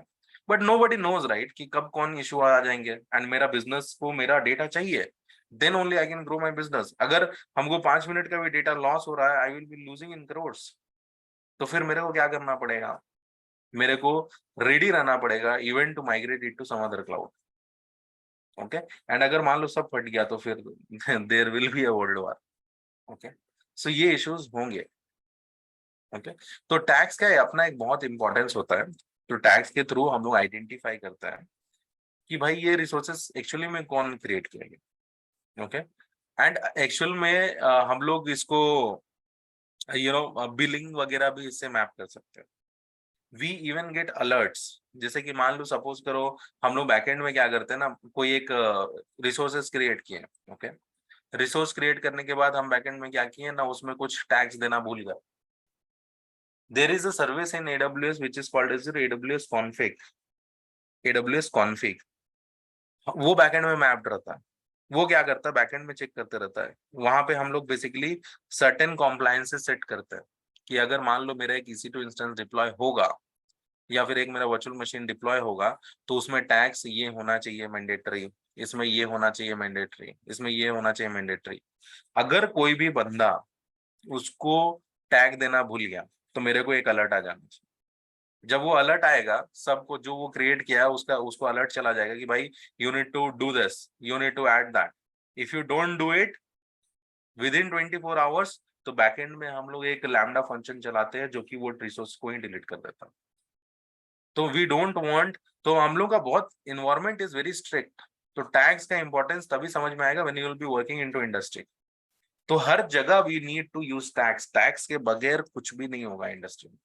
बट नोबडी नोज, राइट, कि कब कौन इशू आ जाएंगे एंड मेरा बिजनेस को मेरा डेटा चाहिए, then only I can grow my business. अगर हमको 5 मिनट का भी डेटा लॉस हो रहा है, I will be losing in crores. तो फिर मेरे को क्या करना पड़ेगा? मेरे को रेडी रहना पड़ेगा even to migrate it to some other cloud. Okay, and अगर मान लो सब फट गया तो फिर there will be a world war. Okay, so ये इश्यूज होंगे। ओके, तो टैक्स का अपना एक बहुत इंपॉर्टेंस होता है। तो टैक्स के थ्रू हम लोग आइडेंटिफाई करते हैं कि भाई ये रिसोर्सेस एक्चुअली में कौन क्रिएट किया। ओके, एंड एक्चुअल में हम लोग इसको बिलिंग वगैरह भी इससे मैप कर सकते हैं। वी इवन गेट अलर्ट्स, जैसे कि मान लो सपोज करो हम लोग बैकएंड में क्या करते हैं ना, कोई एक रिसोर्सेस क्रिएट किए। ओके, रिसोर्स क्रिएट करने के बाद हम बैकएंड में क्या किए ना, उसमें कुछ टैक्स देना भूल गए। There is a service in AWS which is called as AWS config। AWS config वो बैकएंड में मैप्ड रहता है। वो क्या करता है, बैकएंड में चेक करते रहता है। वहां पे हम लोग बेसिकली सर्टेन कॉम्प्लायंसेस सेट करते हैं। कि अगर मान लो मेरा एक EC2 इंस्टेंस डिप्लॉय होगा या फिर एक मेरा वर्चुअल मशीन डिप्लॉय होगा, तो उसमें टैग्स ये होना चाहिए मैंडेटरी, इसमें ये होना चाहिए मैंडेटरी, इसमें ये होना चाहिए मैंडेटरी। अगर कोई भी बंदा उसको टैग देना भूल गया तो मेरे को एक अलर्ट आ जाना चाहिए। जब वो अलर्ट आएगा, सबको जो वो क्रिएट किया है उसका उसको अलर्ट चला जाएगा कि भाई you need to do this, you need to add that. If you don't do it within 24 hours, तो बैकएंड में हम लोग एक लैम्डा फंक्शन चलाते हैं जो कि वो रिसोर्स को ही डिलीट कर देता है। तो वी डोंट वांट, तो हम लोग का बहुत इन्वायरमेंट इज वेरी स्ट्रिक्ट। तो टैग्स का इंपॉर्टेंस तभी समझ में आएगा when you will be working into industry. तो हर जगह we need to use tags. Tags के बगैर कुछ भी नहीं होगा इंडस्ट्री में,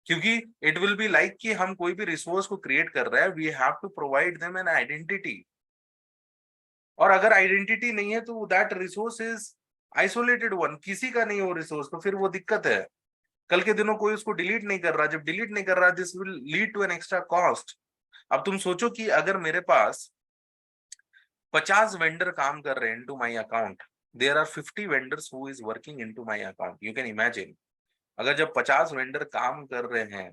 क्योंकि इट विल बी लाइक कि हम कोई भी रिसोर्स को क्रिएट कर रहे हैं, we have to provide them an identity. और अगर आइडेंटिटी नहीं है तो that resource is isolated one, किसी का नहीं हो रिसोर्स, तो फिर वो दिक्कत है। कल के दिनों कोई उसको डिलीट नहीं कर रहा, जब डिलीट नहीं कर रहा, this will lead to an extra cost. अब तुम सोचो कि अगर मेरे पास 50 वेंडर काम कर रहे हैं into my account, there are 50 vendors who is working into my account. You can imagine, अगर जब 50 वेंडर काम कर रहे हैं,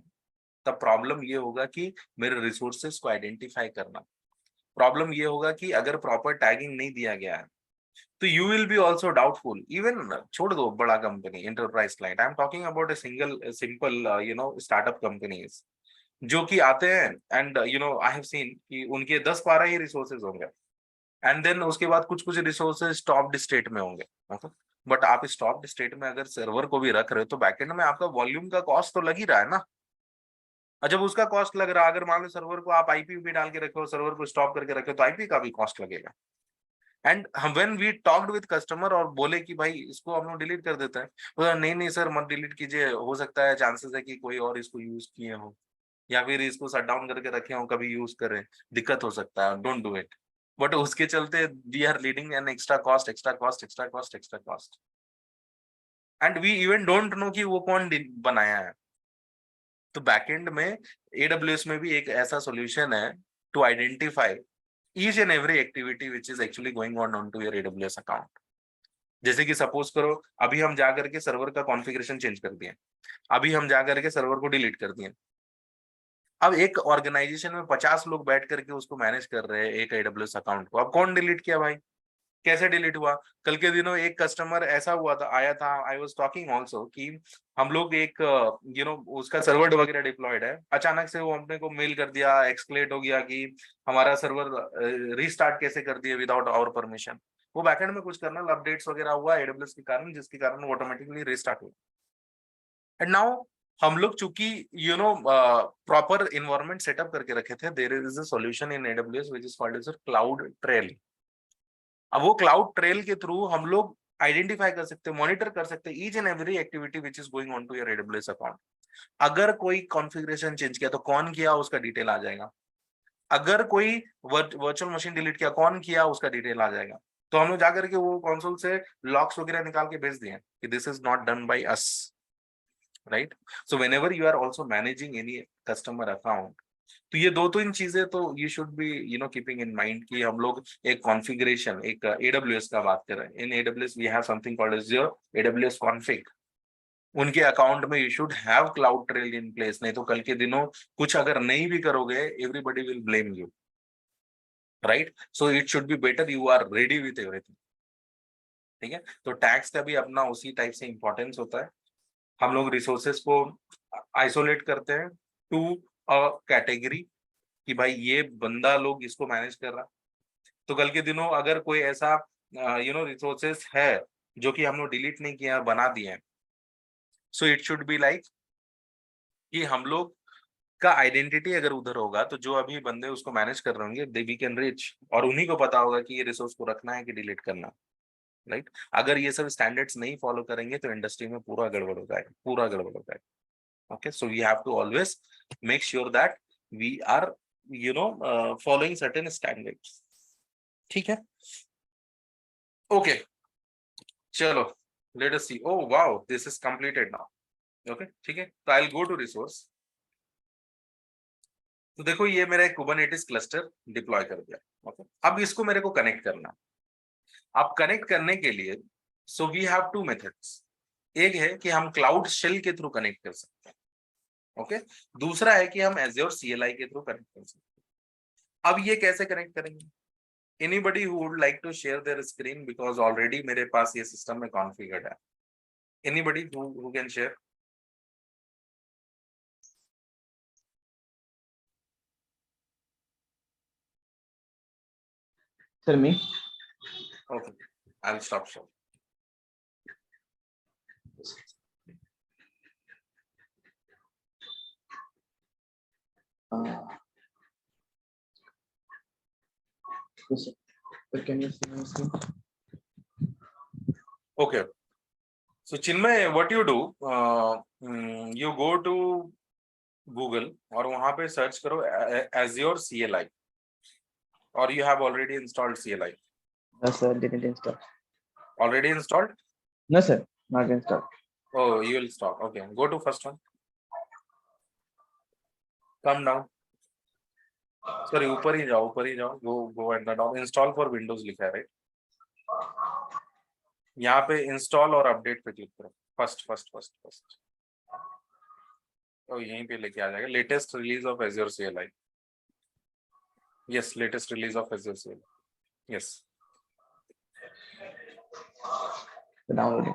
तब प्रॉब्लम ये होगा कि मेरे रिसोर्सेस को आइडेंटिफाई करना। प्रॉब्लम ये होगा कि अगर प्रॉपर टैगिंग नहीं दिया गया है, तो you will B also doubtful. Even छोड़ दो बड़ा company, enterprise client, I am talking about a simple startup companies जो कि आते हैं एंड आई हैव सीन कि उनके 10-12 ही रिसोर्सेज होंगे, एंड देन उसके बाद कुछ कुछ रिसोर्सेज स्टॉप्ड स्टेट में होंगे। बट आप स्टॉप्ड स्टेट में अगर सर्वर को भी रख रहे हो, तो बैकएंड में आपका वॉल्यूम का कॉस्ट तो लग ही रहा है ना। और जब उसका कॉस्ट लग रहा है, अगर मान लो सर्वर को आप आईपी भी डाल के रखे हो, सर्वर को स्टॉप करके रखे हो, तो आईपी का भी कॉस्ट लगेगा। And when we talked with customer और बोले कि भाई इसको हम लोग डिलीट कर देते हैं, बोला नहीं नहीं सर मत डिलीट कीजिए, हो सकता है चांसेस है कि कोई और इसको यूज किए हो या फिर इसको शट डाउन करके रखे हो, कभी यूज करें, दिक्कत हो सकता है, डोंट डू इट। बट उसके चलते we are leading an extra cost, extra cost, extra cost, extra cost, and we even don't know कि वो कौन बनाया है। तो बैकएंड में AWS में भी एक ऐसा सॉल्यूशन है to identify each and every activity which is actually going on onto your AWS account। जैसे कि सपोज करो अभी हम जाकर के सर्वर का कॉन्फ़िगरेशन चेंज कर दिए, अभी हम जाकर के सर्वर को डिलीट कर दिए। अब एक ऑर्गेनाइजेशन में 50 लोग बैठ करके उसको मैनेज कर रहे हैं एक AWS अकाउंट को। अब कौन डिलीट किया भाई, कैसे डिलीट हुआ? कल के दिनों एक कस्टमर ऐसा हुआ था, आया था, आई वाज टॉकिंग आल्सो कि हम लोग एक उसका सर्वर वगैरह डिप्लॉयड है, अचानक से वो हमने को मेल कर दिया, एक्सक्लेट हो गया कि हमारा सर्वर रीस्टार्ट कैसे कर दिए विदाउट आवर परमिशन। वो बैकएंड में कुछ कर्नल अपडेट्स वगैरह हुआ AWS के कारण, जिसके कारण वो ऑटोमेटिकली रीस्टार्ट हुआ। एंड नाउ हम लोग चूंकि प्रॉपर इन्वायरमेंट सेटअप करके रखे थे, there is a solution in AWS which is called as cloud trail. अब वो क्लाउड ट्रेल के थ्रू हम लोग आइडेंटिफाई कर सकते हैं, मॉनिटर कर सकते हैं each and every activity which is going on to your AWS account. अगर कोई कॉन्फ़िगरेशन चेंज किया तो कौन किया उसका डिटेल आ जाएगा, अगर कोई वर्चुअल मशीन डिलीट किया कौन किया उसका डिटेल आ जाएगा। तो हम लोग जाकर के वो कंसोल से लॉग्स वगैरह निकाल के भेज दिए कि this is not done by us, right. So whenever you are also managing any customer account, तो ये दो तीन चीजें तो you should be keeping in mind कि हम लोग एक कॉन्फ़िगरेशन, एक AWS का बात कर रहे हैं। In AWS we have something called as your AWS config। उनके अकाउंट में you should have cloud trail in place, नहीं तो कल के दिनों कुछ अगर नहीं भी करोगे, everybody will blame you, right. So it should be better you are ready with everything, ठीक है। तो टैक्स का भी अपना उसी टाइप से इंपॉर्टेंस होता है। हम लोग रिसोर्सेस को आइसोलेट करते हैं टू अ कैटेगरी कि भाई ये बंदा लोग इसको मैनेज कर रहा। तो कल के दिनों अगर कोई ऐसा रिसोर्सेस है जो कि हम लोग डिलीट नहीं किया, बना दिए हैं, सो इट शुड बी लाइक कि हम लोग का आइडेंटिटी अगर उधर होगा, तो जो अभी बंदे उसको मैनेज कर रहे होंगे, दे वी कैन रीच, और उन्हीं को पता होगा कि ये रिसोर्स को रखना है कि डिलीट करना, राइट। अगर ये सब स्टैंडर्ड्स नहीं फॉलो करेंगे तो इंडस्ट्री में पूरा गड़बड़ हो जाएगा, पूरा गड़बड़ हो जाएगा। Okay, so we have to always make sure that we are following certain standards, ठीक है। ओके, चलो let us see. Oh wow, this is completed now. Okay, ठीक है, तो I will go to resource. तो देखो ये मेरा एक कुबरनेटिस क्लस्टर डिप्लॉय कर दिया। ओके, अब इसको मेरे को कनेक्ट करना। अब कनेक्ट करने के लिए so we have two methods. एक है कि हम क्लाउड शेल के थ्रू कनेक्ट कर सकते हैं, ओके। दूसरा है कि हम एज्योर CLI के थ्रू कनेक्ट कर सकते हैं। अब ये कैसे कनेक्ट करेंगे? Anybody who would like to share their screen, because already मेरे पास ये सिस्टम में कॉन्फ़िगर्ड है। Anybody who can share? Sir, me. Okay, I'll stop share. Yes, sir. Sir, can you see my screen? Okay. So Chinmay, what you do, you go to Google और वहां पे search करो Azure CLI, or you have already installed CLI? No, sir, didn't install. Already installed? No, sir, not installed. Oh, you will stop. Okay, go to first one. Come down. Sorry, ऊपर ही जाओ. Go and down. Install for Windows लिखा है, right? यहाँ पे install और update पे click करो. First तो यहीं पे लेके आ जाएगा latest release of Azure CLI. Yes, latest release of Azure CLI. Yes. Downloading.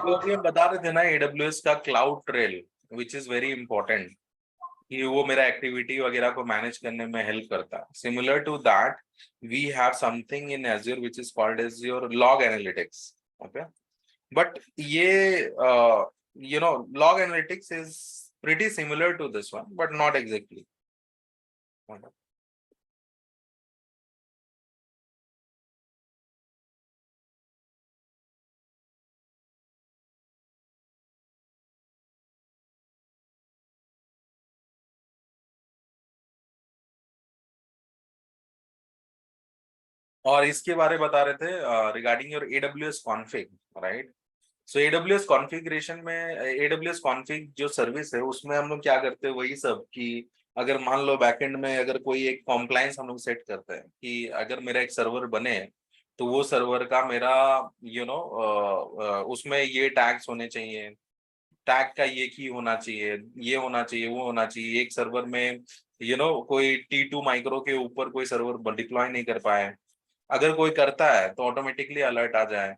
तो अभी हम बता रहे थे ना AWS का cloud trail, which is very important, कि वो मेरा एक्टिविटी वगैरह को मैनेज करने में हेल्प करता है. Similar to that we have something in Azure which is called Azure Log Analytics. Okay, but ये log analytics is pretty similar to this one, but not exactly. Okay. और इसके बारे में बता रहे थे regarding your AWS config, right? So AWS configuration में AWS config जो सर्विस है उसमें हम लोग क्या करते हैं, वही सब कि अगर मान लो बैकएंड में अगर कोई एक कॉम्प्लायंस हम लोग सेट करते हैं कि अगर मेरा एक सर्वर बने तो वो सर्वर का मेरा उसमें ये टैग्स होने चाहिए, टैग का ये की होना चाहिए, ये होना चाहिए, वो होना चाहिए. एक सर्वर में कोई T2 माइक्रो के ऊपर कोई सर्वर डिप्लॉय नहीं कर पाए, अगर कोई करता है तो ऑटोमेटिकली अलर्ट आ जाए.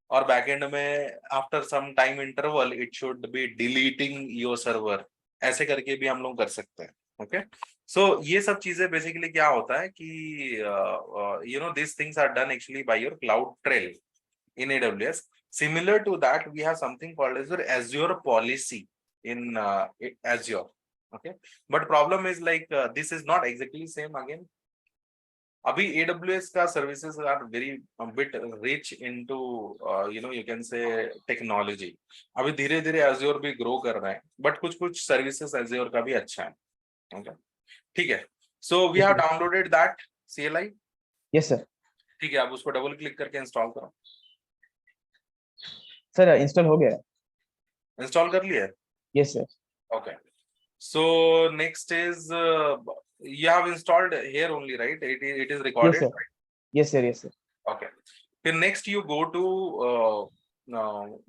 और बैकएंड में after some time interval it should be deleting your server, ऐसे करके भी हम लोग कर सकते हैं. ओके, सो ये सब चीजें बेसिकली क्या होता है कि this things are done actually by your cloud trail in AWS. Similar to that, we have something called as your Azure policy in Azure. Okay, but problem is like this is not exactly same again. अभी AWS का services are very bit rich into you can say technology. अभी धीरे धीरे Azure भी grow कर रहा है, but कुछ services Azure का भी अच्छा है. Okay, ठीक है. So we have downloaded that CLI. Yes, sir. ठीक है, आप उसको डबल क्लिक करके इंस्टॉल करो. Sir, install हो गया. इंस्टॉल कर लिया? Yes, sir. Okay. So next is you have installed here only, right? It is recorded. Yes, sir. Right? Yes, sir. Yes, sir. Okay. Then next you go to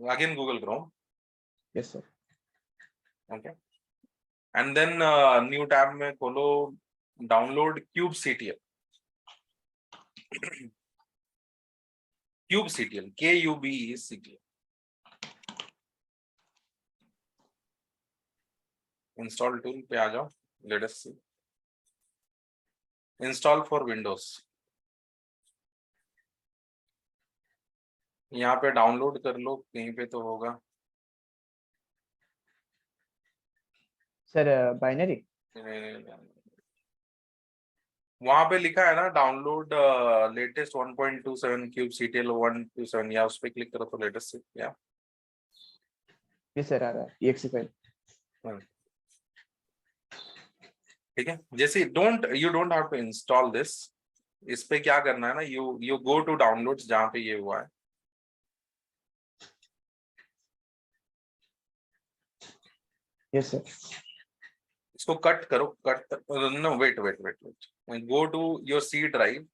again Google Chrome. Yes, sir. Okay. And then new tab में खोलो download kubectl. kubectl, KUBECTL. Install tool पे आ जाओ. Let us see. Install for Windows. यहाँ पे download कर लो, कहीं पे तो होगा. Sir, binary. वहां पे लिखा है ना डाउनलोड लेटेस्ट 1.27 kubectl 127, या उस पे क्लिक करो तो लेटेस्ट से या Yes, sir. आ रहा है. exe file. ठीक है, जैसे you don't have to install this. इस पे क्या करना है ना, यू गो टू डाउनलोड्स जहां पे ये हुआ है। Yes, sir. इसको कट करो, no wait wait wait wait, go to your C drive.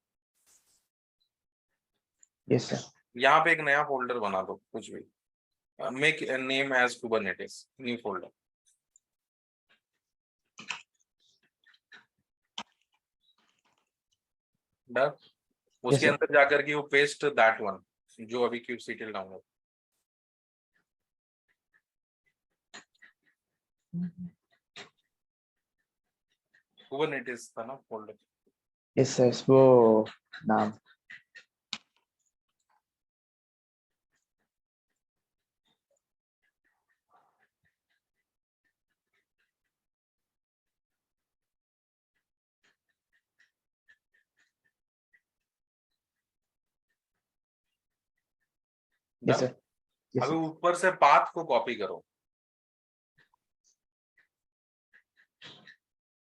Yes, sir. यहाँ पे एक नया फोल्डर बना दो, कुछ भी, make name as kubernetes, new folder. Done. उसके sir. अंदर जाकर के वो पेस्ट दैट वन जो अभी kubectl डाउनलोड, कुबरनेटिस था ना फोल्डर। Yes, sir. वो नाम Yes, डन। sir. Yes, अभी sir. ऊपर से पाथ को कॉपी करो।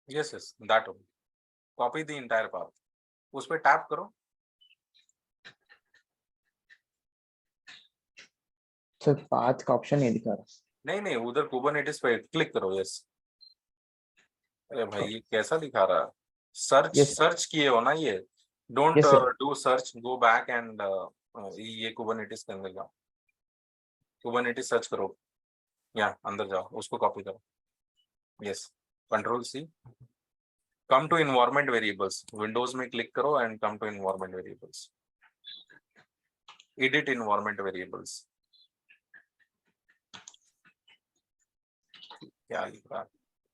Yes yes that copy the entire path, उस पे टैप करो। सर पाथ का ऑप्शन नहीं दिखा रहा। नहीं नहीं, उधर कुबरनेटिस पे क्लिक करो। यस। अरे भाई ये कैसा दिखा रहा है? सर्च Yes, सर्च किए हो ना ये? Don't Yes, sir. Do search, go back and ये कुबरनेटिस के अंदर जाओ, कुबरनेटिस सर्च करो, यहाँ अंदर जाओ, उसको कॉपी करो। Yes, control C, come to environment variables, windows में क्लिक करो and come to environment variables, edit environment variables. क्या लिख रहा है?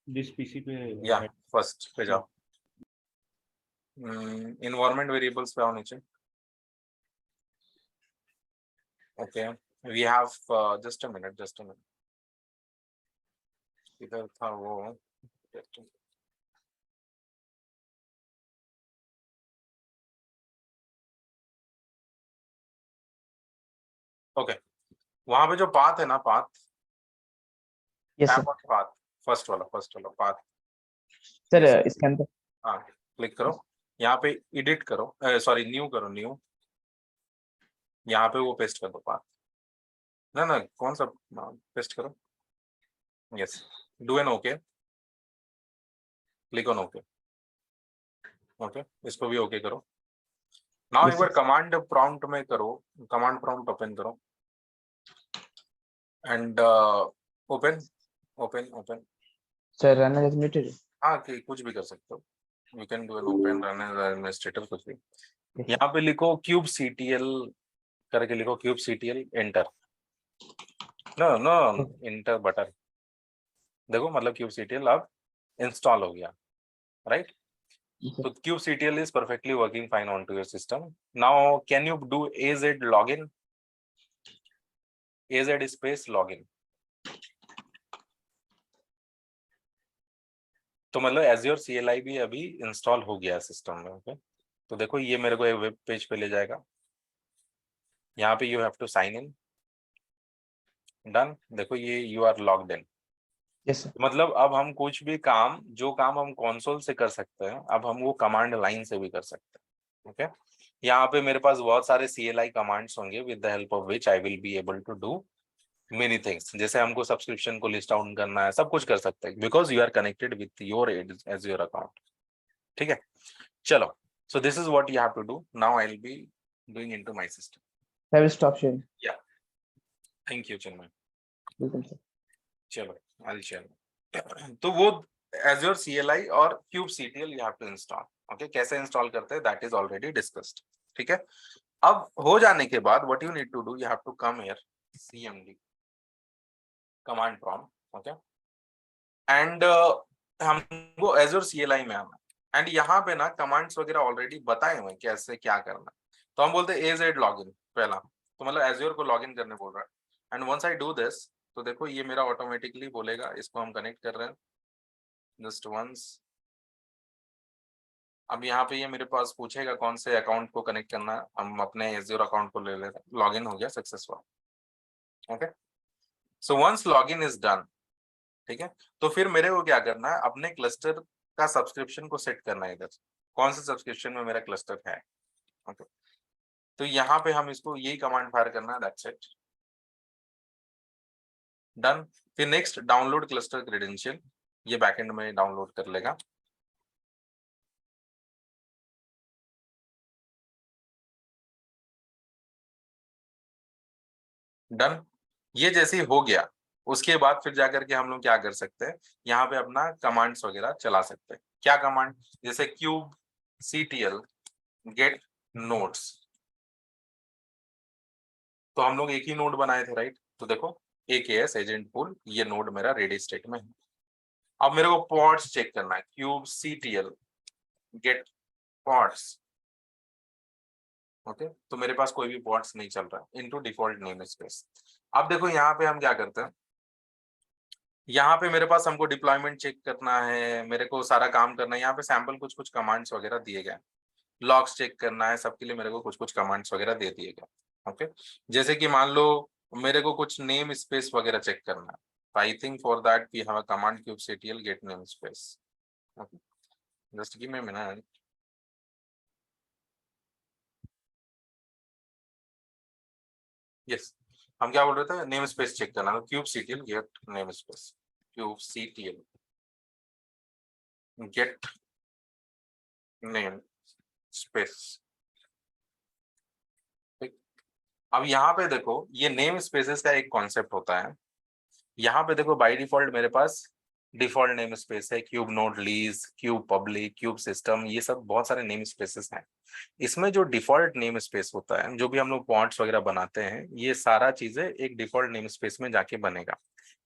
दिस पीसी पे या फर्स्ट पे जाओ, इन्वायरमेंट वेरिएबल्स पे आओ नीचे। Okay, we have just a minute, इधर था वो। ओके, वहां पे जो पाथ है ना, path, Yes, sir. Tap on path, first वाला पाथ। Sir Yes. इसके अंदर हाँ, क्लिक करो, यहाँ पे एडिट करो, सॉरी न्यू करो, न्यू, यहाँ पे वो पेस्ट कर दो पाथ। ना ना, कौन सा पेस्ट करो? Yes, do an okay, click on okay. Okay, इसको भी ओके करो। नाउ Yes, एक बार sir. कमांड प्रॉम्प्ट में करो, कमांड प्रॉम्प्ट ओपन करो and open open. Sir run as administrator. हाँ, कुछ भी कर सकते हो, you can do an open, run as administrator, कुछ भी। Yes, sir. यहाँ पे लिखो kubectl करके लिखो, kubectl, enter. No enter button, देखो मतलब kubectl अब इंस्टॉल हो गया, right? Yes, sir. So kubectl is perfectly working fine onto your system. Now can you do az login? Az space login. तो मतलब Azure CLI भी अभी इंस्टॉल हो गया सिस्टम में। ओके, तो देखो ये मेरे को वेब पेज पे ले जाएगा, यहाँ पे you have to sign in, done. देखो ये you are logged in. Yes, sir. मतलब अब हम कुछ भी काम, जो काम हम कंसोल से कर सकते हैं, अब हम वो कमांड लाइन से भी कर सकते हैं। ओके, यहाँ पे मेरे पास बहुत सारे CLI कमांड्स होंगे with the help of which I will be able to do many things. जैसे हमको सब्सक्रिप्शन को लिस्ट आउट करना है, सब कुछ कर सकते हैं, because you are connected with your Azure account. ठीक है, चलो, so this is what you have to do. Now I will be doing into my system. I will stop sharing. Yeah, thank you Chinmay. Welcome, sir. चलो, I will share. तो वो Azure CLI और kubectl you have to install. Okay, कैसे install करते हैं that is already discussed. ठीक है, अब हो जाने के बाद what you need to do, you have to come here, cmd command prompt. Okay, and हमको Azure CLI में आना, एंड यहाँ पे ना कमांड्स वगैरह ऑलरेडी बताए हुए हैं कैसे क्या करना। तो हम बोलते हैं az लॉगिन पहला, तो मतलब Azure को लॉगिन करने बोल रहा है। And once I do this, तो देखो ये मेरा ऑटोमेटिकली बोलेगा, इसको हम कनेक्ट कर रहे हैं जस्ट वंस। अब यहाँ पे ये मेरे पास पूछेगा कौन से अकाउंट को कनेक्ट करना है, हम अपने Azure अकाउंट को ले लेते हैं। लॉगिन हो गया successful. Okay, so once login is done, ठीक है, तो फिर मेरे को क्या करना है, अपने क्लस्टर का सब्सक्रिप्शन को सेट करना है इधर, कौन सा सब्सक्रिप्शन में मेरा क्लस्टर है। ओके, तो यहाँ पे हम इसको यही कमांड फायर करना है, दैट्स इट, डन। फिर नेक्स्ट डाउनलोड क्लस्टर क्रेडेंशियल, ये बैकएंड में डाउनलोड कर लेगा। डन, ये जैसे ही हो गया उसके बाद फिर जाकर के हम लोग क्या कर सकते हैं, यहाँ पे अपना कमांड्स वगैरह चला सकते हैं। क्या कमांड, जैसे क्यूब ctl गेट नोड्स, तो हम लोग एक ही नोड बनाए थे राइट, तो देखो AKS एजेंट पूल, ये नोड मेरा रेडी स्टेट में है। अब मेरे को पॉड्स चेक करना है, cube ctl get pods. Okay, तो मेरे पास कोई भी पॉड्स नहीं चल रहा है इनटू डिफॉल्ट नेम स्पेस। अब देखो यहाँ पे हम क्या करते हैं, यहाँ पे मेरे पास हमको डिप्लॉयमेंट चेक करना है, मेरे को सारा काम करना है, यहाँ पे सैंपल कुछ कुछ कमांड्स वगैरह दिए गए, लॉग्स चेक करना है, सबके लिए मेरे को कुछ कुछ कमांड्स वगैरह दे दिए गए। ओके, जैसे कि मान लो मेरे को कुछ नेम स्पेस वगैरह चेक करना है, I think for that we have a command kubectl get name space. Okay, just give me a minute. Yes, हम क्या बोल रहे थे, नेम स्पेस चेक करना है, kubectl get name space, kubectl get name space. अब यहाँ पे देखो ये नेम स्पेसेस का एक कॉन्सेप्ट होता है, यहाँ पे देखो बाय डिफॉल्ट मेरे पास डिफॉल्ट नेम स्पेस है, cube node lease, cube public, cube system, ये सब बहुत सारे नेम स्पेसेस हैं। इसमें जो डिफॉल्ट नेम स्पेस होता है, जो भी हम लोग पॉइंट्स वगैरह बनाते हैं, ये सारा चीजें एक डिफॉल्ट नेम स्पेस में जाके बनेगा।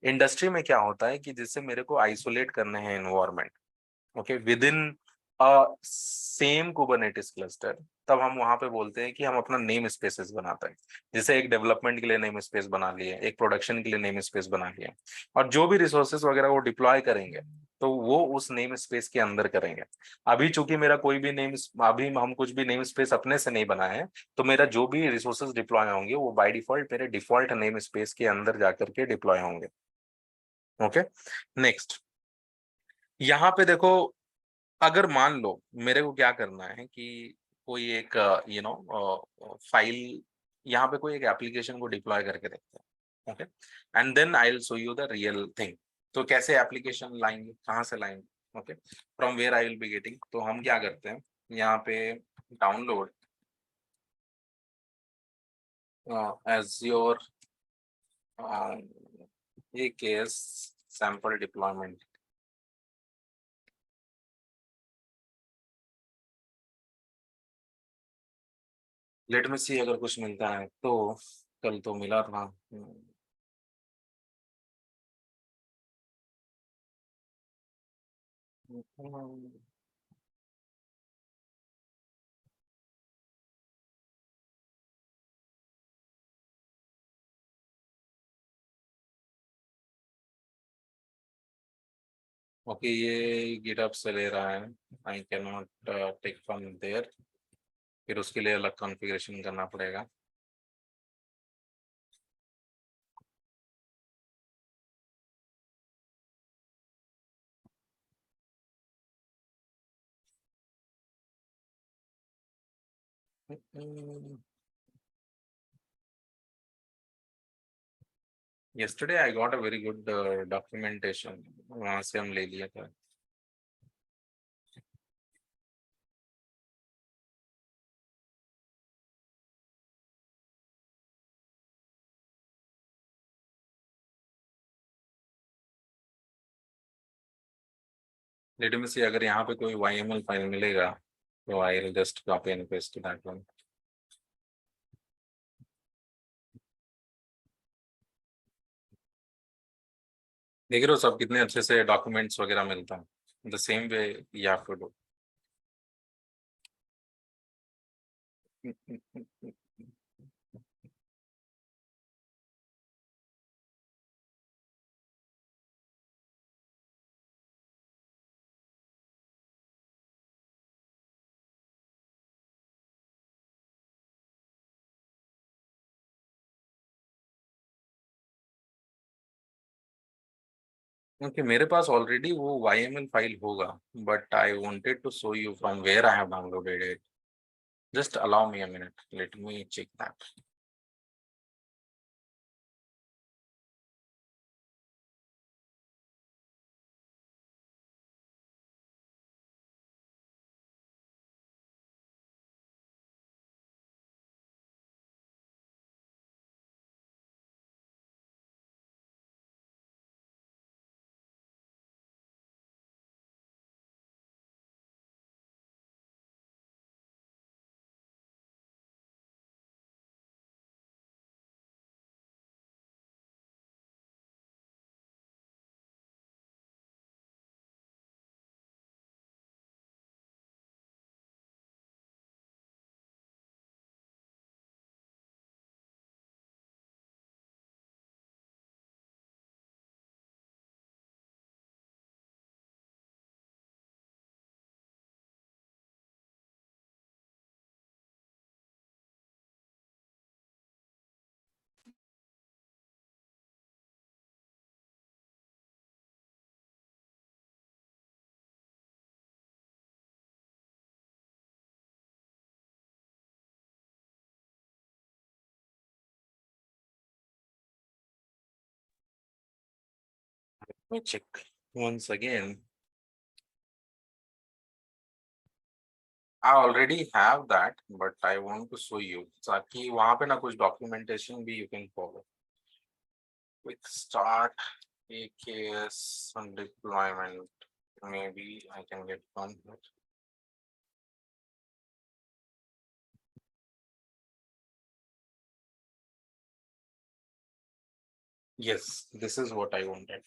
इंडस्ट्री में क्या होता है कि जिससे मेरे को आइसोलेट करने हैं environment, okay, with in same Kubernetes cluster, तब हम वहां पे बोलते हैं कि हम अपना नेम स्पेसेस बनाते हैं। जैसे एक डेवलपमेंट के लिए नेम स्पेस बना लिए, एक प्रोडक्शन के लिए नेम स्पेस बना लिया, और जो भी रिसोर्सेज वगैरह वो डिप्लॉय करेंगे तो वो उस नेम स्पेस के अंदर करेंगे। अभी चूंकि मेरा कोई भी नेम, अभी हम कुछ भी नेम स्पेस अपने से नहीं बनाए हैं, तो मेरा जो भी रिसोर्सेज डिप्लॉय होंगे वो बाय डिफॉल्ट मेरे डिफॉल्ट नेम स्पेस के अंदर जाकर के डिप्लॉय होंगे। ओके, नेक्स्ट यहाँ पे देखो, अगर मान लो मेरे को क्या करना है कि कोई एक फाइल, यहाँ पे कोई एक एप्लीकेशन को डिप्लॉय करके देखते हैं, okay, and then I will show you the real thing. तो कैसे एप्लीकेशन लाएंगे, कहाँ से लाएंगे, okay, from where I will be getting. तो हम क्या करते हैं, यहाँ पे download Azure AKS sample deployment. Let me see अगर कुछ मिलता है तो, कल तो मिला था। ओके, ये गिटहब से ले रहा है, I can not take from there, फिर उसके लिए अलग कॉन्फ़िगरेशन करना पड़ेगा। Yesterday I got a very good documentation, वहां से हम ले लिया था। लेट में सी अगर यहाँ पे कोई YML फाइल मिलेगा तो I will just copy and paste that one. देख रहे हो सब कितने अच्छे से डॉक्यूमेंट्स वगैरह मिलता है, the same way you have to do. क्योंकि मेरे पास ऑलरेडी वो YML फाइल होगा, but I wanted to show you from where I have downloaded it. Just allow me a minute, let me check that. Let me check once again. I already have that, but I want to show you. ताकि वहाँ पे ना कुछ documentation भी you can follow. Quick start AKS deployment. Maybe I can get one. Yes, this is what I wanted.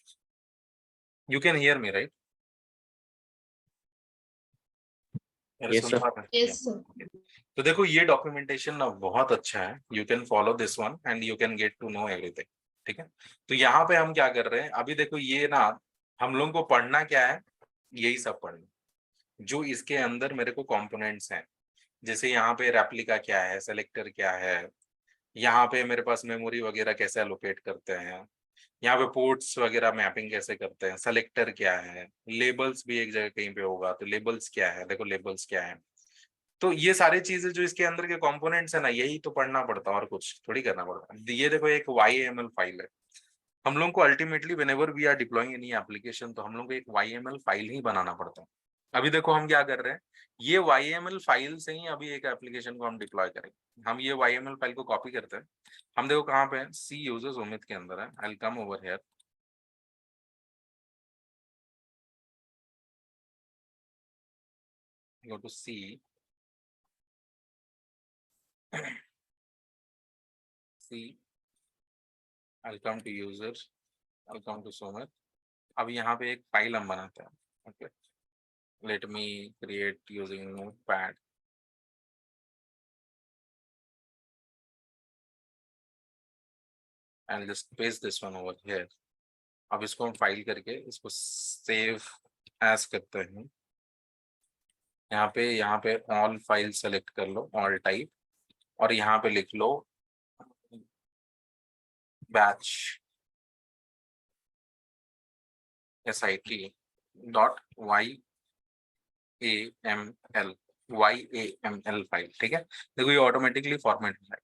You can hear me, right? मेरे Yes, सुन sir. पा रहे हैं? Yes, sir. तो देखो ये डॉक्यूमेंटेशन ना बहुत अच्छा है. You can follow this one and you can get to know everything. ठीक है, तो यहाँ पे हम क्या कर रहे हैं अभी देखो, ये ना हम लोगों को पढ़ना क्या है, यही सब पढ़ना जो इसके अंदर मेरे को कंपोनेंट्स हैं. जैसे यहाँ पे रेप्लिका क्या है, सेलेक्टर क्या है, यहाँ पे मेरे पास मेमोरी वगैरह कैसे एलोकेट करते हैं, यहाँ पे पोर्ट्स वगैरह मैपिंग कैसे करते हैं, सेलेक्टर क्या है, लेबल्स भी एक जगह कहीं पे होगा तो लेबल्स क्या है, देखो लेबल्स क्या है. तो ये सारी चीजें जो इसके अंदर के कंपोनेंट्स है ना, यही तो पढ़ना पड़ता है और कुछ थोड़ी करना पड़ता है. ये देखो एक YAML फाइल है. हम लोग को ultimately whenever we are deploying any application तो हम लोग को एक YAML फाइल ही बनाना पड़ता है. अभी देखो हम क्या कर रहे हैं, ये YAML फाइल से ही अभी एक एप्लीकेशन को हम डिप्लॉय करेंगे. हम ये YAML फाइल को कॉपी करते हैं. हम देखो कहाँ पे है, सी यूजर्स उमित के अंदर है. I will come over here. Go to C. C. I'll come to users. I'll come to Sumit. अब यहाँ पे एक फाइल हम बनाते हैं. Okay. Let me create using Notepad. And just paste this one over here. अब इसको हम फाइल करके इसको सेव एज करते हैं. यहाँ पे ऑल फाइल सेलेक्ट कर लो, ऑल टाइप, और यहाँ पे लिख लो बैच sit.YAML फाइल. ठीक है, देखो ये ऑटोमेटिकली फॉर्मेट है.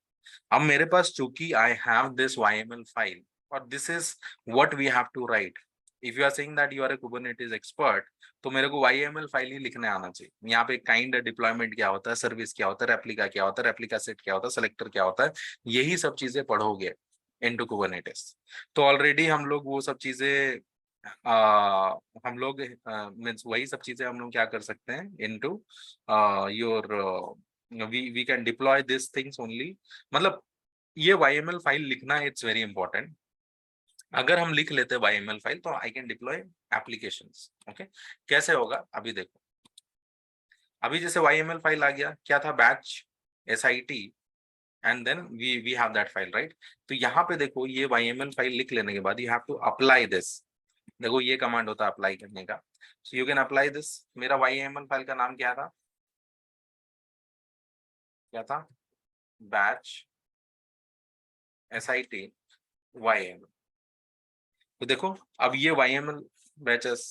अब मेरे पास चूंकि I have this YML file और this is what we have to write. If you are saying that you are a Kubernetes expert तो मेरे को YML फाइल ही लिखने आना चाहिए. यहाँ पे काइंड डिप्लॉयमेंट क्या होता है, सर्विस क्या होता है, रेप्लिका क्या होता है, रेप्लिका सेट क्या होता है, सेलेक्टर क्या होता है, यही सब चीजें पढ़ोगे इनटू कुबरनेटिस. तो ऑलरेडी हम लोग वो सब चीजें हम लोग मीन्स वही सब चीजें हम लोग क्या कर सकते हैं into your we can deploy this things only. मतलब ये YML फाइल लिखना इट्स वेरी इंपॉर्टेंट. अगर हम लिख लेते हैं YML फाइल तो I can deploy applications. Okay, कैसे होगा अभी देखो. अभी जैसे YML फाइल आ गया, क्या था, batch SIT and then we have that file, right. तो यहाँ पे देखो ये YML फाइल लिख लेने के बाद you have to apply this. देखो ये कमांड होता है अप्लाई करने का. So you can apply this. मेरा YML फाइल का नाम क्या था, बैच SIT YML. तो देखो अब ये YML बैचेस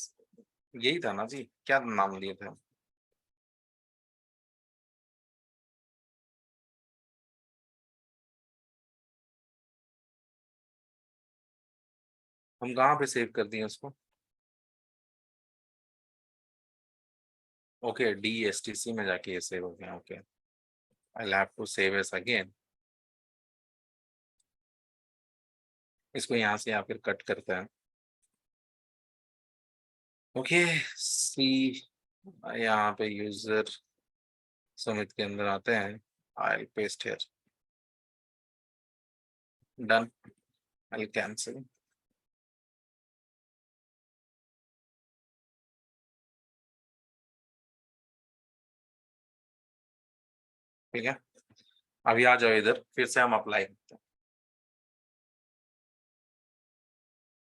यही था ना जी, क्या नाम लिए थे? हम कहाँ पे सेव कर दिए उसको? ओके, DSTC में जाके ये सेव हो गया। Okay, I have to save as again. इसको यहाँ से या फिर कट करते हैं। ओके, सी यहाँ पे यूजर सुमित के अंदर आते हैं। I paste here, done, I cancel. ठीक है, अभी आ जाओ इधर, फिर से हम अप्लाई करते हैं।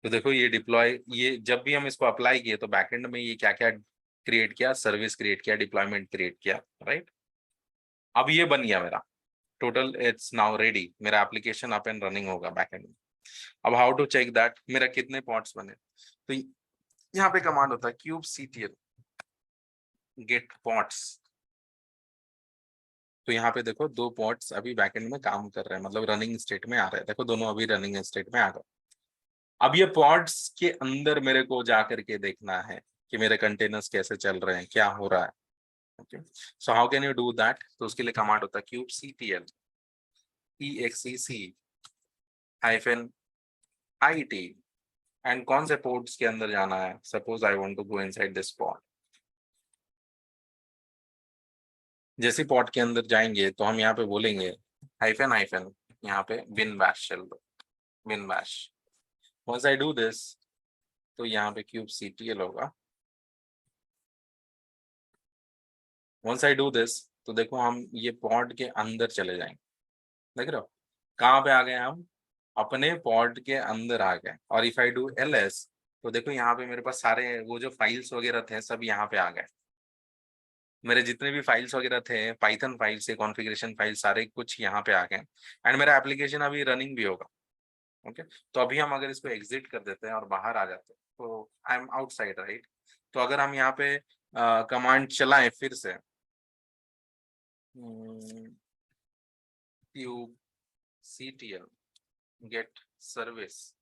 तो देखो ये डिप्लॉय, ये जब भी हम इसको अप्लाई किए तो बैकएंड में ये क्या क्या क्रिएट किया, सर्विस क्रिएट किया, डिप्लॉयमेंट क्रिएट किया, राइट। अब ये बन गया मेरा टोटल, इट्स नाउ रेडी, मेरा एप्लीकेशन अप एंड रनिंग होगा बैकएंड में। अब हाउ टू चेक दैट मेरा कितने पॉट्स बने, तो यहाँ पे कमांड होता है kubectl गेट पॉट्स। तो यहाँ पे देखो 2 पॉट्स अभी बैकएंड में काम कर रहे हैं, मतलब रनिंग स्टेट में आ रहे हैं। देखो दोनों अभी रनिंग स्टेट में आ गए। अब ये पॉड्स के अंदर मेरे को जा करके देखना है कि मेरे कंटेनर्स कैसे चल रहे हैं, क्या हो रहा है। Okay, so how can you do that? तो उसके लिए कमांड होता है kubectl exec-it एंड कौन से पोर्ट्स के अंदर जाना है। Suppose I want to go inside this pod. जैसे पॉड के अंदर जाएंगे तो हम यहाँ पे बोलेंगे हाइफन हाइफन, यहाँ पे bin bash चल दो, bin bash। once I do this तो यहाँ पे kubectl होगा। once I do this तो देखो हम ये पॉड के अंदर चले जाएंगे। देख रहे हो कहाँ पे आ गए हम? अपने पॉड के अंदर आ गए। और इफ आई डू ls तो देखो यहाँ पे मेरे पास सारे वो जो फाइल्स वगैरह थे सब यहाँ पे आ गए। मेरे जितने भी फाइल्स वगैरह थे, पाइथन फाइल्स से कॉन्फ़िगरेशन फाइल, सारे कुछ यहाँ पे आ गए एंड मेरा एप्लीकेशन अभी रनिंग भी होगा। ओके, तो अभी हम अगर इसको एग्जिट कर देते हैं और बाहर आ जाते हैं तो आई एम आउटसाइड, राइट। तो अगर हम यहाँ पे कमांड चलाएं फिर से kubectl get service,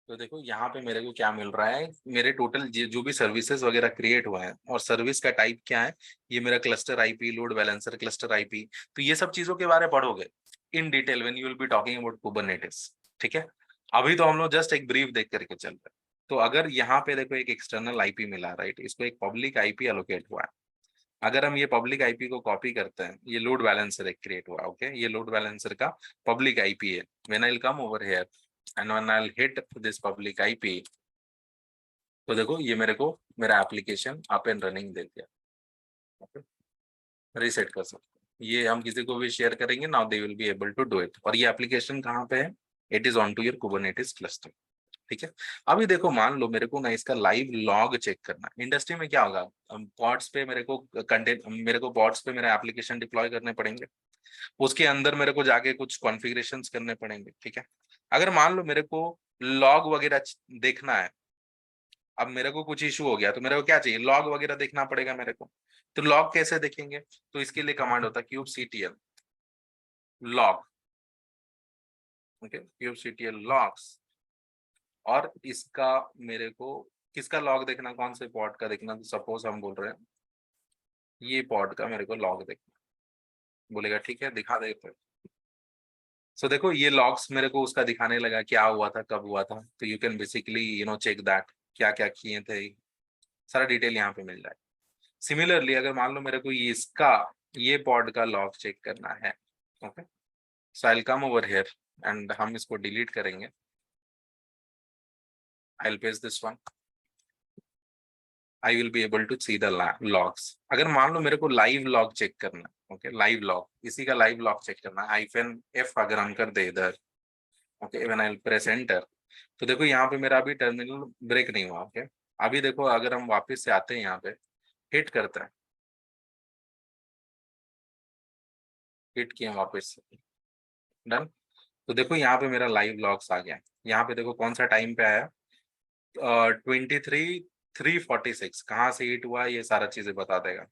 तो देखो यहाँ पे मेरे को क्या मिल रहा है, मेरे टोटल जो भी सर्विसेज वगैरह क्रिएट हुआ है और सर्विस का टाइप क्या है, ये मेरा cluster IP, load balancer, cluster IP. तो ये सब चीजों के बारे में पढ़ोगे in detail when you will be talking about Kubernetes. ठीक है, अभी तो हम लोग जस्ट एक ब्रीफ देख करके चल रहे हैं। तो अगर यहाँ पे देखो एक एक्सटर्नल आईपी मिला, राइट, इसको एक पब्लिक आईपी एलोकेट हुआ है। अगर हम ये पब्लिक आईपी को कॉपी करते हैं, ये लोड बैलेंसर एक क्रिएट हुआ, ओके, ये लोड बैलेंसर का पब्लिक आईपी है। When I will come over here and when I will hit this public IP तो देखो ये मेरे को मेरा एप्लीकेशन अप एंड रनिंग दे दिया। ओके, रीसेट कर सकते हैं, ये हम किसी को भी शेयर करेंगे, now they will be able to do it. और ये एप्लीकेशन कहाँ पे है? It is on to your Kubernetes cluster. ठीक है, अभी देखो मान लो मेरे को ना इसका लाइव लॉग चेक करना है। इंडस्ट्री में क्या होगा, पॉड्स पे मेरे को पॉड्स पे मेरा एप्लीकेशन डिप्लॉय करने पड़ेंगे, उसके अंदर मेरे को जाके कुछ कॉन्फ़िगरेशंस करने पड़ेंगे। ठीक है, अगर मान लो मेरे को लॉग वगैरह देखना है, अब मेरे को कुछ इशू हो गया तो मेरे को क्या चाहिए, लॉग वगैरह देखना पड़ेगा मेरे को। तो लॉग कैसे देखेंगे? तो इसके लिए कमांड होता है kubectl log. Okay, kubectl logs. और इसका मेरे को किसका लॉग देखना, कौन से पॉड का देखना? तो सपोज हम बोल रहे हैं ये पॉड का मेरे को लॉग देखना। बोलेगा ठीक है दिखा देते। सो देखो ये लॉग्स मेरे को उसका दिखाने लगा, क्या हुआ था, कब हुआ था। तो you can basically check that क्या क्या किए थे, सारा डिटेल यहाँ पे मिल जाए। सिमिलरली अगर मान लो मेरे को ये पॉड का लॉग चेक करना है, okay, so I will come over here and हम इसको डिलीट करेंगे। I will paste this one, I will be able to see the logs. अगर मान लो मेरे को लाइव लॉग चेक करना है, ओके, लाइव लॉग, इसी का लाइव लॉग चेक करना है, हाइफन एफ अगर हम कर दे इधर, okay, when I will press enter तो देखो यहाँ पे मेरा अभी टर्मिनल ब्रेक नहीं हुआ। ओके, अभी देखो अगर हम वापस से आते हैं यहाँ पे, हिट करते हैं, हिट किए वापस से, डन। तो देखो यहाँ पे मेरा लाइव लॉग्स आ गया, यहाँ पे देखो कौन सा टाइम पे आया, 23:346 कहाँ से हिट हुआ ये सारा चीजें बता देगा।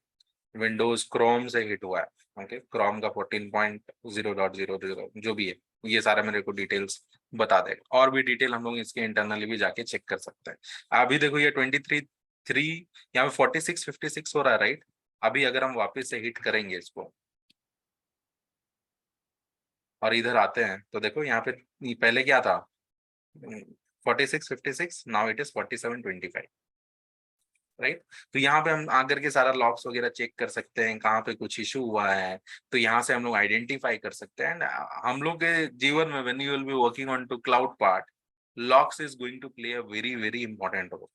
विंडोज क्रोम से हिट हुआ है, ओके, क्रोम का 14.0.00 जो भी है ये सारा मेरे को डिटेल्स बता देगा। और भी डिटेल हम लोग इसके इंटरनली भी जाके चेक कर सकते हैं। अभी देखो ये 23:3 यहाँ पे 46:56 हो रहा है, राइट। अभी अगर हम वापस से हिट करेंगे इसको और इधर आते हैं तो देखो यहाँ पे पहले क्या था, 46:56, नाउ इट इज 47:25, राइट। तो यहाँ पे हम आकर के सारा लॉग्स वगैरह चेक कर सकते हैं, कहाँ पे कुछ इशू हुआ है तो यहाँ से हम लोग आइडेंटिफाई कर सकते हैं। एंड हम लोग के जीवन में when you will be working on to cloud part, logs is going to play a very very important role.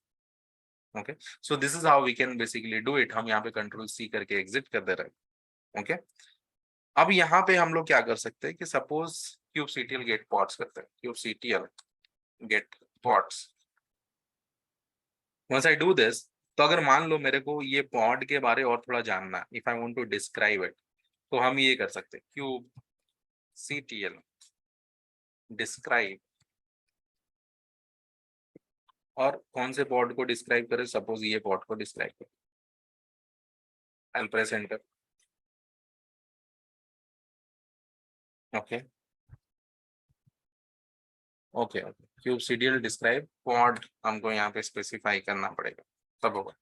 Okay, so this is how we can basically do it. हम यहाँ पे कंट्रोल सी करके exit कर दे रहे हैं। Okay, अब यहाँ पे हम लोग क्या कर सकते हैं कि सपोज kubectl गेट पॉड्स करते हैं, kubectl get pods. once I do this, तो अगर मान लो मेरे को ये पॉड के बारे और थोड़ा जानना, if I want to describe it, तो हम ये कर सकते हैं kubectl डिस्क्राइब, और कौन से पॉड को डिस्क्राइब करें, सपोज ये पॉड को डिस्क्राइब करें, I will press enter. Okay okay okay, kubectl describe pod हमको यहाँ पे स्पेसिफाई करना पड़ेगा तब होगा।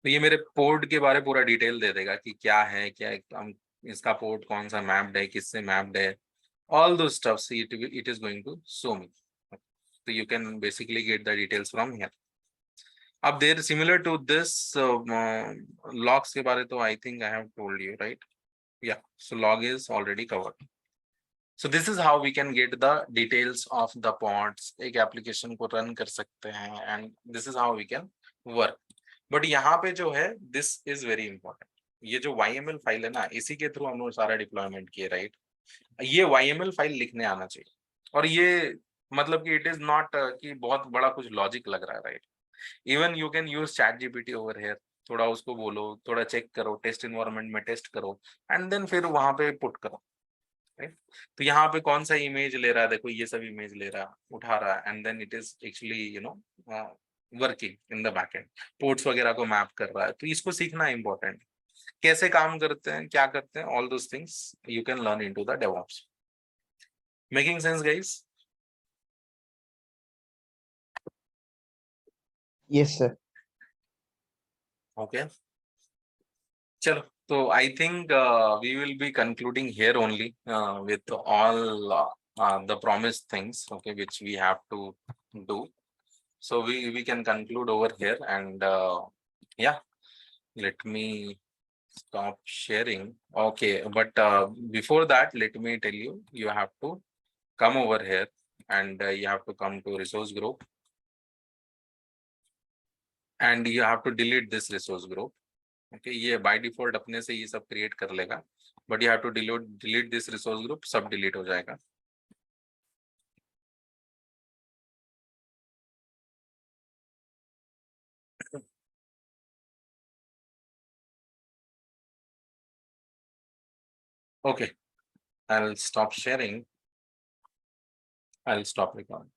तो ये मेरे पोर्ट के बारे पूरा डिटेल दे देगा कि क्या है, क्या हम इसका पोर्ट कौन सा मैप्ड है, किससे मैप्ड है, all those stuffs it is going to show me. So you can basically get the details from here. अब there similar to this logs के बारे तो I think I have told you, right? Yeah, so log is already covered. So this is how we can get the details of the pods. एक application को run कर सकते हैं and this is how we can work. But यहाँ पे जो है this is very important. ये जो YML फाइल है ना, इसी के थ्रू हम लोग सारा डिप्लॉयमेंट किए, राइट। ये YML फाइल लिखने आना चाहिए, और ये मतलब कि इट इज नॉट कि बहुत बड़ा कुछ लॉजिक लग रहा है, right. Even you can use chat GPT over here, थोड़ा उसको बोलो, थोड़ा चेक करो, टेस्ट इन्वायरमेंट में टेस्ट करो एंड देन फिर वहां पे पुट करो, राइट। तो यहाँ पे कौन सा इमेज ले रहा है, देखो ये सब इमेज ले रहा है, उठा रहा है, and then it is actually working in the backend, ports वगैरह को मैप कर रहा है। तो इसको सीखना इंपॉर्टेंट, कैसे काम करते हैं, क्या करते हैं, all those things you can learn into the DevOps. Making sense guys? Yes, sir. Okay, चलो, तो I think we will be concluding here only with all the promised things, okay, which we have to do. So we can conclude over here, and yeah, let me stop sharing. Okay, but before that, let me tell you, you have to come over here and you have to come to resource group, and you have to delete this resource group. Okay, ये by default अपने से ये सब create कर लेगा, but you have to delete this resource group, सब delete हो जाएगा। Okay, I'll stop sharing. I'll stop recording.